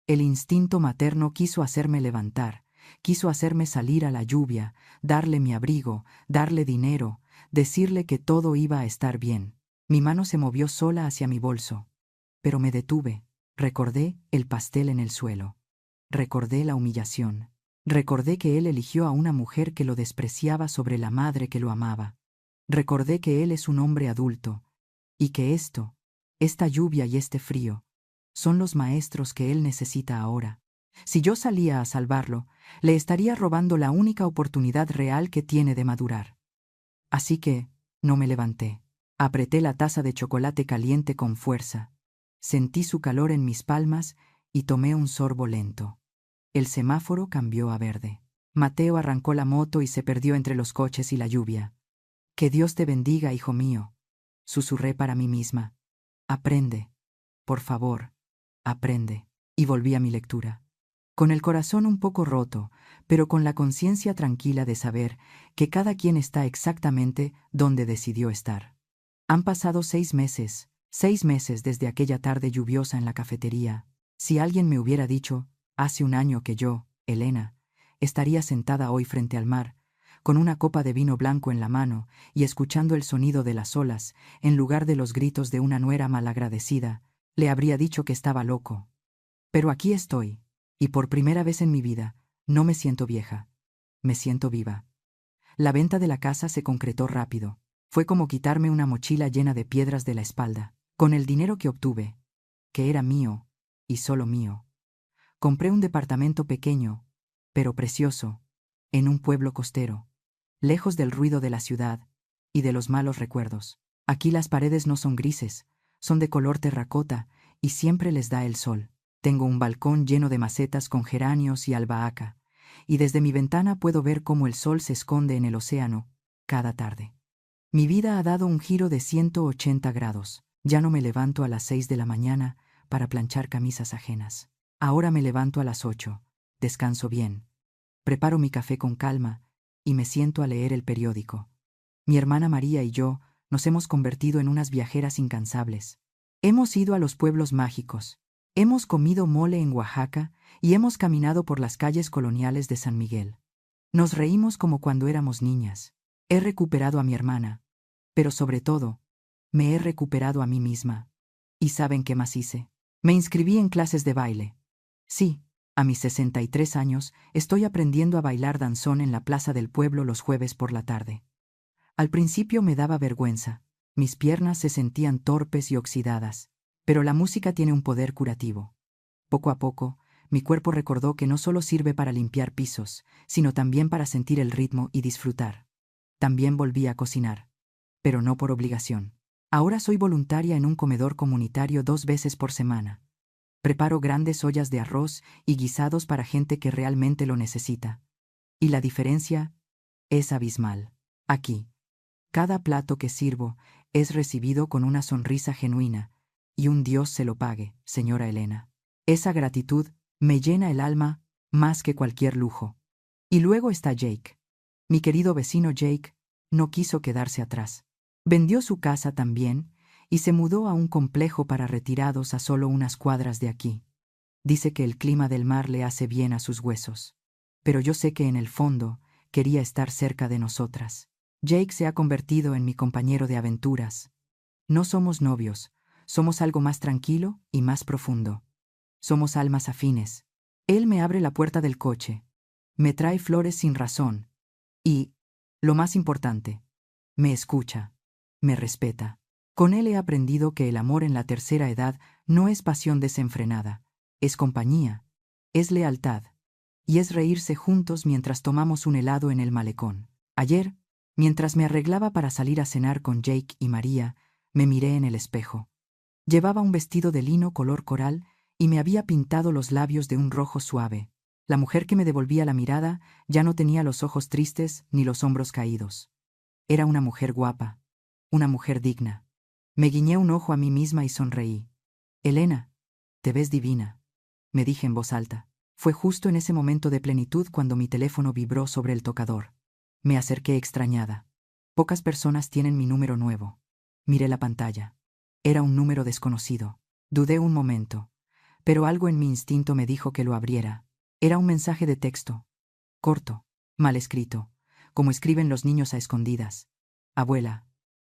El instinto materno quiso hacerme levantar, quiso hacerme salir a la lluvia, darle mi abrigo, darle dinero, decirle que todo iba a estar bien. Mi mano se movió sola hacia mi bolso. Pero me detuve. Recordé el pastel en el suelo. Recordé la humillación. Recordé que él eligió a una mujer que lo despreciaba sobre la madre que lo amaba. Recordé que él es un hombre adulto, y que esta lluvia y este frío, son los maestros que él necesita ahora. Si yo salía a salvarlo, le estaría robando la única oportunidad real que tiene de madurar. Así que, no me levanté. Apreté la taza de chocolate caliente con fuerza. Sentí su calor en mis palmas y tomé un sorbo lento. El semáforo cambió a verde. Mateo arrancó la moto y se perdió entre los coches y la lluvia. Que Dios te bendiga, hijo mío, susurré para mí misma. Aprende, por favor, aprende. Y volví a mi lectura. Con el corazón un poco roto, pero con la conciencia tranquila de saber que cada quien está exactamente donde decidió estar. Han pasado 6 meses desde aquella tarde lluviosa en la cafetería. Si alguien me hubiera dicho, hace un año que yo, Elena, estaría sentada hoy frente al mar, con una copa de vino blanco en la mano y escuchando el sonido de las olas, en lugar de los gritos de una nuera malagradecida, le habría dicho que estaba loco. Pero aquí estoy, y por primera vez en mi vida, no me siento vieja, me siento viva. La venta de la casa se concretó rápido. Fue como quitarme una mochila llena de piedras de la espalda. Con el dinero que obtuve, que era mío, y solo mío, compré un departamento pequeño, pero precioso, en un pueblo costero, lejos del ruido de la ciudad y de los malos recuerdos. Aquí las paredes no son grises, son de color terracota y siempre les da el sol. Tengo un balcón lleno de macetas con geranios y albahaca, y desde mi ventana puedo ver cómo el sol se esconde en el océano cada tarde. Mi vida ha dado un giro de 180 grados. Ya no me levanto a las 6 de la mañana para planchar camisas ajenas. Ahora me levanto a las 8, descanso bien, preparo mi café con calma y me siento a leer el periódico. Mi hermana María y yo nos hemos convertido en unas viajeras incansables. Hemos ido a los pueblos mágicos, hemos comido mole en Oaxaca y hemos caminado por las calles coloniales de San Miguel. Nos reímos como cuando éramos niñas. He recuperado a mi hermana, pero sobre todo, me he recuperado a mí misma. ¿Y saben qué más hice? Me inscribí en clases de baile. Sí, a mis 63 años estoy aprendiendo a bailar danzón en la plaza del pueblo los jueves por la tarde. Al principio me daba vergüenza, mis piernas se sentían torpes y oxidadas, pero la música tiene un poder curativo. Poco a poco, mi cuerpo recordó que no solo sirve para limpiar pisos, sino también para sentir el ritmo y disfrutar. También volví a cocinar, pero no por obligación. Ahora soy voluntaria en un comedor comunitario 2 veces por semana. Preparo grandes ollas de arroz y guisados para gente que realmente lo necesita. Y la diferencia es abismal. Aquí, cada plato que sirvo es recibido con una sonrisa genuina, y un Dios se lo pague, señora Elena. Esa gratitud me llena el alma más que cualquier lujo. Y luego está Jake. Mi querido vecino Jake no quiso quedarse atrás. Vendió su casa también y se mudó a un complejo para retirados a solo unas cuadras de aquí. Dice que el clima del mar le hace bien a sus huesos. Pero yo sé que en el fondo quería estar cerca de nosotras. Jake se ha convertido en mi compañero de aventuras. No somos novios, somos algo más tranquilo y más profundo. Somos almas afines. Él me abre la puerta del coche, me trae flores sin razón, y, Lo más importante, me escucha, me respeta. Con él he aprendido que el amor en la tercera edad no es pasión desenfrenada, es compañía, es lealtad, y es reírse juntos mientras tomamos un helado en el malecón. Ayer, mientras me arreglaba para salir a cenar con Jake y María, me miré en el espejo. Llevaba un vestido de lino color coral y me había pintado los labios de un rojo suave. La mujer que me devolvía la mirada ya no tenía los ojos tristes ni los hombros caídos. Era una mujer guapa, una mujer digna. Me guiñé un ojo a mí misma y sonreí. Elena, te ves divina, me dije en voz alta. Fue justo en ese momento de plenitud cuando mi teléfono vibró sobre el tocador. Me acerqué extrañada. Pocas personas tienen mi número nuevo. Miré la pantalla. Era un número desconocido. Dudé un momento, pero algo en mi instinto me dijo que lo abriera. Era un mensaje de texto, corto, mal escrito, como escriben los niños a escondidas. Abuela,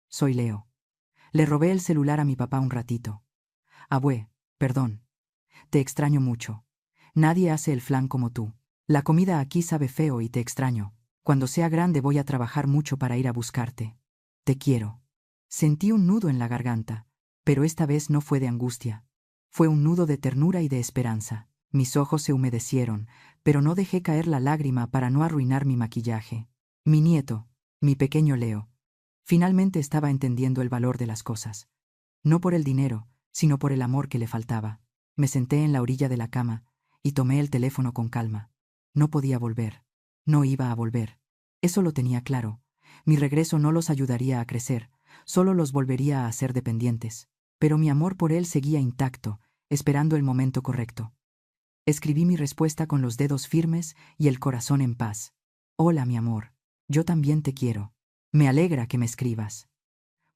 soy Leo. Le robé el celular a mi papá un ratito. Abue, perdón. Te extraño mucho. Nadie hace el flan como tú. La comida aquí sabe feo y te extraño. Cuando sea grande voy a trabajar mucho para ir a buscarte. Te quiero. Sentí un nudo en la garganta, pero esta vez no fue de angustia. Fue un nudo de ternura y de esperanza. Mis ojos se humedecieron, pero no dejé caer la lágrima para no arruinar mi maquillaje. Mi nieto, mi pequeño Leo. Finalmente estaba entendiendo el valor de las cosas. No por el dinero, sino por el amor que le faltaba. Me senté en la orilla de la cama y tomé el teléfono con calma. No podía volver. No iba a volver. Eso lo tenía claro. Mi regreso no los ayudaría a crecer, solo los volvería a hacer dependientes. Pero mi amor por él seguía intacto, esperando el momento correcto. Escribí mi respuesta con los dedos firmes y el corazón en paz. Hola, mi amor. Yo también te quiero. Me alegra que me escribas.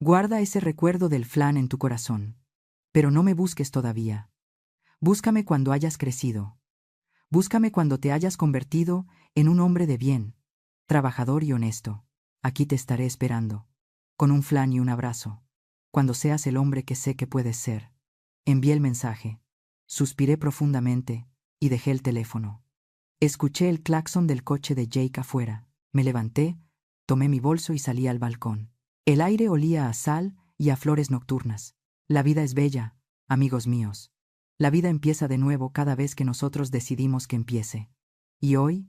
Guarda ese recuerdo del flan en tu corazón. Pero no me busques todavía. Búscame cuando hayas crecido. Búscame cuando te hayas convertido en un hombre de bien, trabajador y honesto. Aquí te estaré esperando, con un flan y un abrazo, cuando seas el hombre que sé que puedes ser. Envié el mensaje. Suspiré profundamente y dejé el teléfono. Escuché el claxon del coche de Jake afuera. Me levanté, tomé mi bolso y salí al balcón. El aire olía a sal y a flores nocturnas. La vida es bella, amigos míos. La vida empieza de nuevo cada vez que nosotros decidimos que empiece. Y hoy,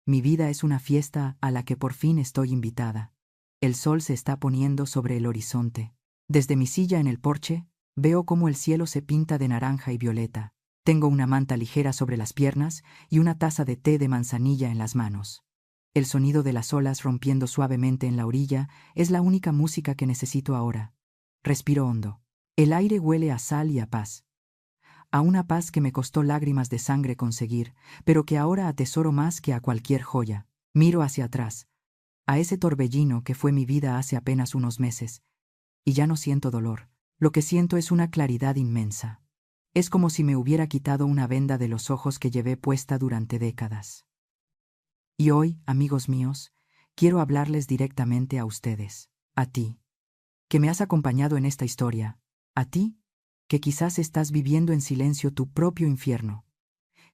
mi vida es una fiesta a la que por fin estoy invitada. El sol se está poniendo sobre el horizonte. Desde mi silla en el porche, veo cómo el cielo se pinta de naranja y violeta. Tengo una manta ligera sobre las piernas y una taza de té de manzanilla en las manos. El sonido de las olas rompiendo suavemente en la orilla es la única música que necesito ahora. Respiro hondo. El aire huele a sal y a paz. A una paz que me costó lágrimas de sangre conseguir, pero que ahora atesoro más que a cualquier joya. Miro hacia atrás, a ese torbellino que fue mi vida hace apenas unos meses, y ya no siento dolor. Lo que siento es una claridad inmensa. Es como si me hubiera quitado una venda de los ojos que llevé puesta durante décadas. Y hoy, amigos míos, quiero hablarles directamente a ustedes, a ti, que me has acompañado en esta historia, a ti, que quizás estás viviendo en silencio tu propio infierno.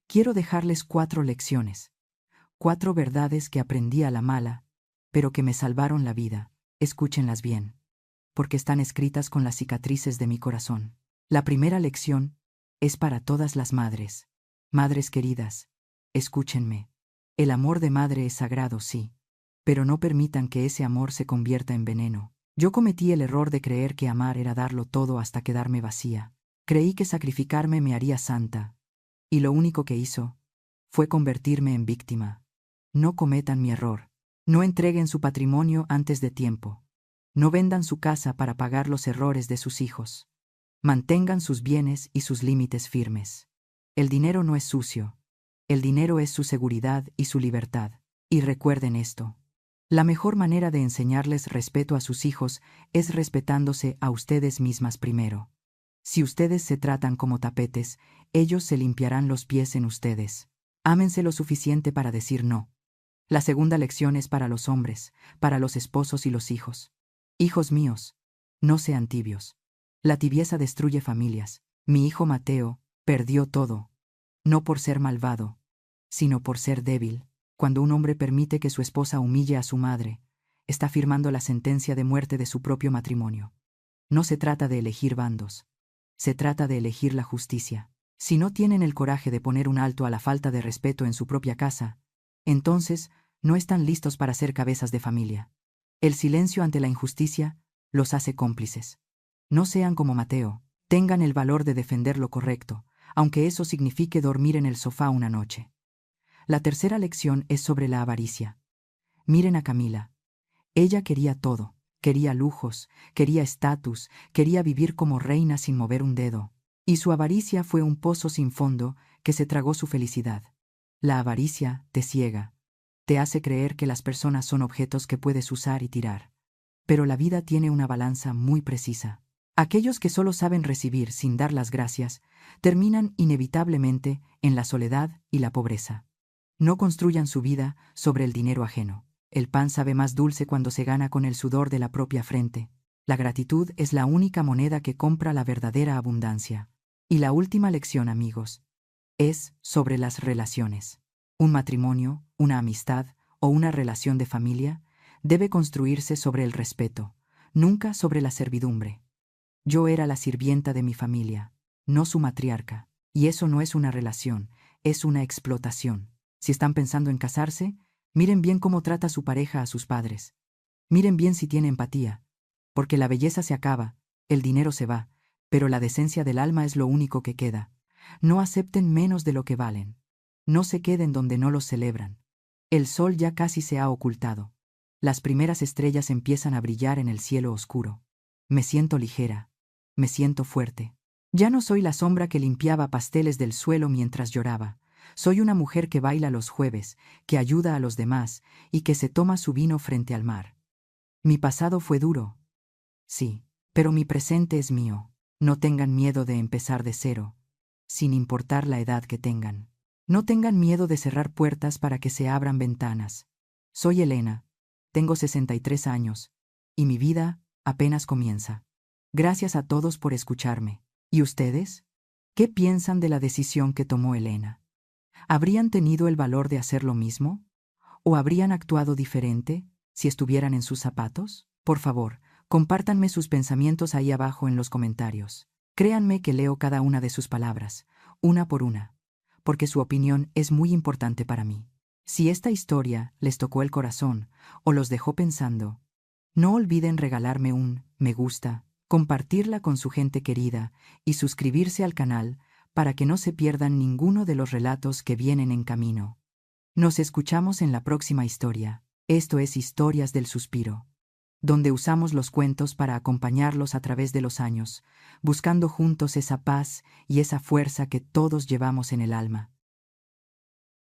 Quiero dejarles 4 lecciones, 4 verdades que aprendí a la mala, pero que me salvaron la vida. Escúchenlas bien, porque están escritas con las cicatrices de mi corazón. La primera lección es para todas las madres. Madres queridas, escúchenme. El amor de madre es sagrado, sí, pero no permitan que ese amor se convierta en veneno. Yo cometí el error de creer que amar era darlo todo hasta quedarme vacía. Creí que sacrificarme me haría santa, y lo único que hizo fue convertirme en víctima. No cometan mi error. No entreguen su patrimonio antes de tiempo. No vendan su casa para pagar los errores de sus hijos. Mantengan sus bienes y sus límites firmes. El dinero no es sucio. El dinero es su seguridad y su libertad. Y recuerden esto. La mejor manera de enseñarles respeto a sus hijos es respetándose a ustedes mismas primero. Si ustedes se tratan como tapetes, ellos se limpiarán los pies en ustedes. Ámense lo suficiente para decir no. La segunda lección es para los hombres, para los esposos y los hijos. Hijos míos, no sean tibios. La tibieza destruye familias. Mi hijo Mateo perdió todo, no por ser malvado, sino por ser débil. Cuando un hombre permite que su esposa humille a su madre, está firmando la sentencia de muerte de su propio matrimonio. No se trata de elegir bandos. Se trata de elegir la justicia. Si no tienen el coraje de poner un alto a la falta de respeto en su propia casa, entonces no están listos para ser cabezas de familia. El silencio ante la injusticia los hace cómplices. No sean como Mateo, tengan el valor de defender lo correcto, aunque eso signifique dormir en el sofá una noche. La tercera lección es sobre la avaricia. Miren a Camila. Ella quería todo, quería lujos, quería estatus, quería vivir como reina sin mover un dedo. Y su avaricia fue un pozo sin fondo que se tragó su felicidad. La avaricia te ciega. Te hace creer que las personas son objetos que puedes usar y tirar. Pero la vida tiene una balanza muy precisa. Aquellos que solo saben recibir sin dar las gracias, terminan inevitablemente en la soledad y la pobreza. No construyan su vida sobre el dinero ajeno. El pan sabe más dulce cuando se gana con el sudor de la propia frente. La gratitud es la única moneda que compra la verdadera abundancia. Y la última lección, amigos, es sobre las relaciones. Un matrimonio, una amistad o una relación de familia debe construirse sobre el respeto, nunca sobre la servidumbre. Yo era la sirvienta de mi familia, no su matriarca, y eso no es una relación, es una explotación. Si están pensando en casarse, miren bien cómo trata su pareja a sus padres. Miren bien si tiene empatía, porque la belleza se acaba, el dinero se va, pero la decencia del alma es lo único que queda. No acepten menos de lo que valen. No se queden donde no los celebran. El sol ya casi se ha ocultado. Las primeras estrellas empiezan a brillar en el cielo oscuro. Me siento ligera. Me siento fuerte. Ya no soy la sombra que limpiaba pasteles del suelo mientras lloraba. Soy una mujer que baila los jueves, que ayuda a los demás y que se toma su vino frente al mar. Mi pasado fue duro. Sí, pero mi presente es mío. No tengan miedo de empezar de cero, sin importar la edad que tengan. No tengan miedo de cerrar puertas para que se abran ventanas. Soy Elena, tengo 63 años, y mi vida apenas comienza. Gracias a todos por escucharme. ¿Y ustedes? ¿Qué piensan de la decisión que tomó Elena? ¿Habrían tenido el valor de hacer lo mismo? ¿O habrían actuado diferente si estuvieran en sus zapatos? Por favor, compártanme sus pensamientos ahí abajo en los comentarios. Créanme que leo cada una de sus palabras, una por una, porque su opinión es muy importante para mí. Si esta historia les tocó el corazón o los dejó pensando, no olviden regalarme un me gusta, compartirla con su gente querida y suscribirse al canal para que no se pierdan ninguno de los relatos que vienen en camino. Nos escuchamos en la próxima historia. Esto es Historias del Suspiro, donde usamos los cuentos para acompañarlos a través de los años, buscando juntos esa paz y esa fuerza que todos llevamos en el alma.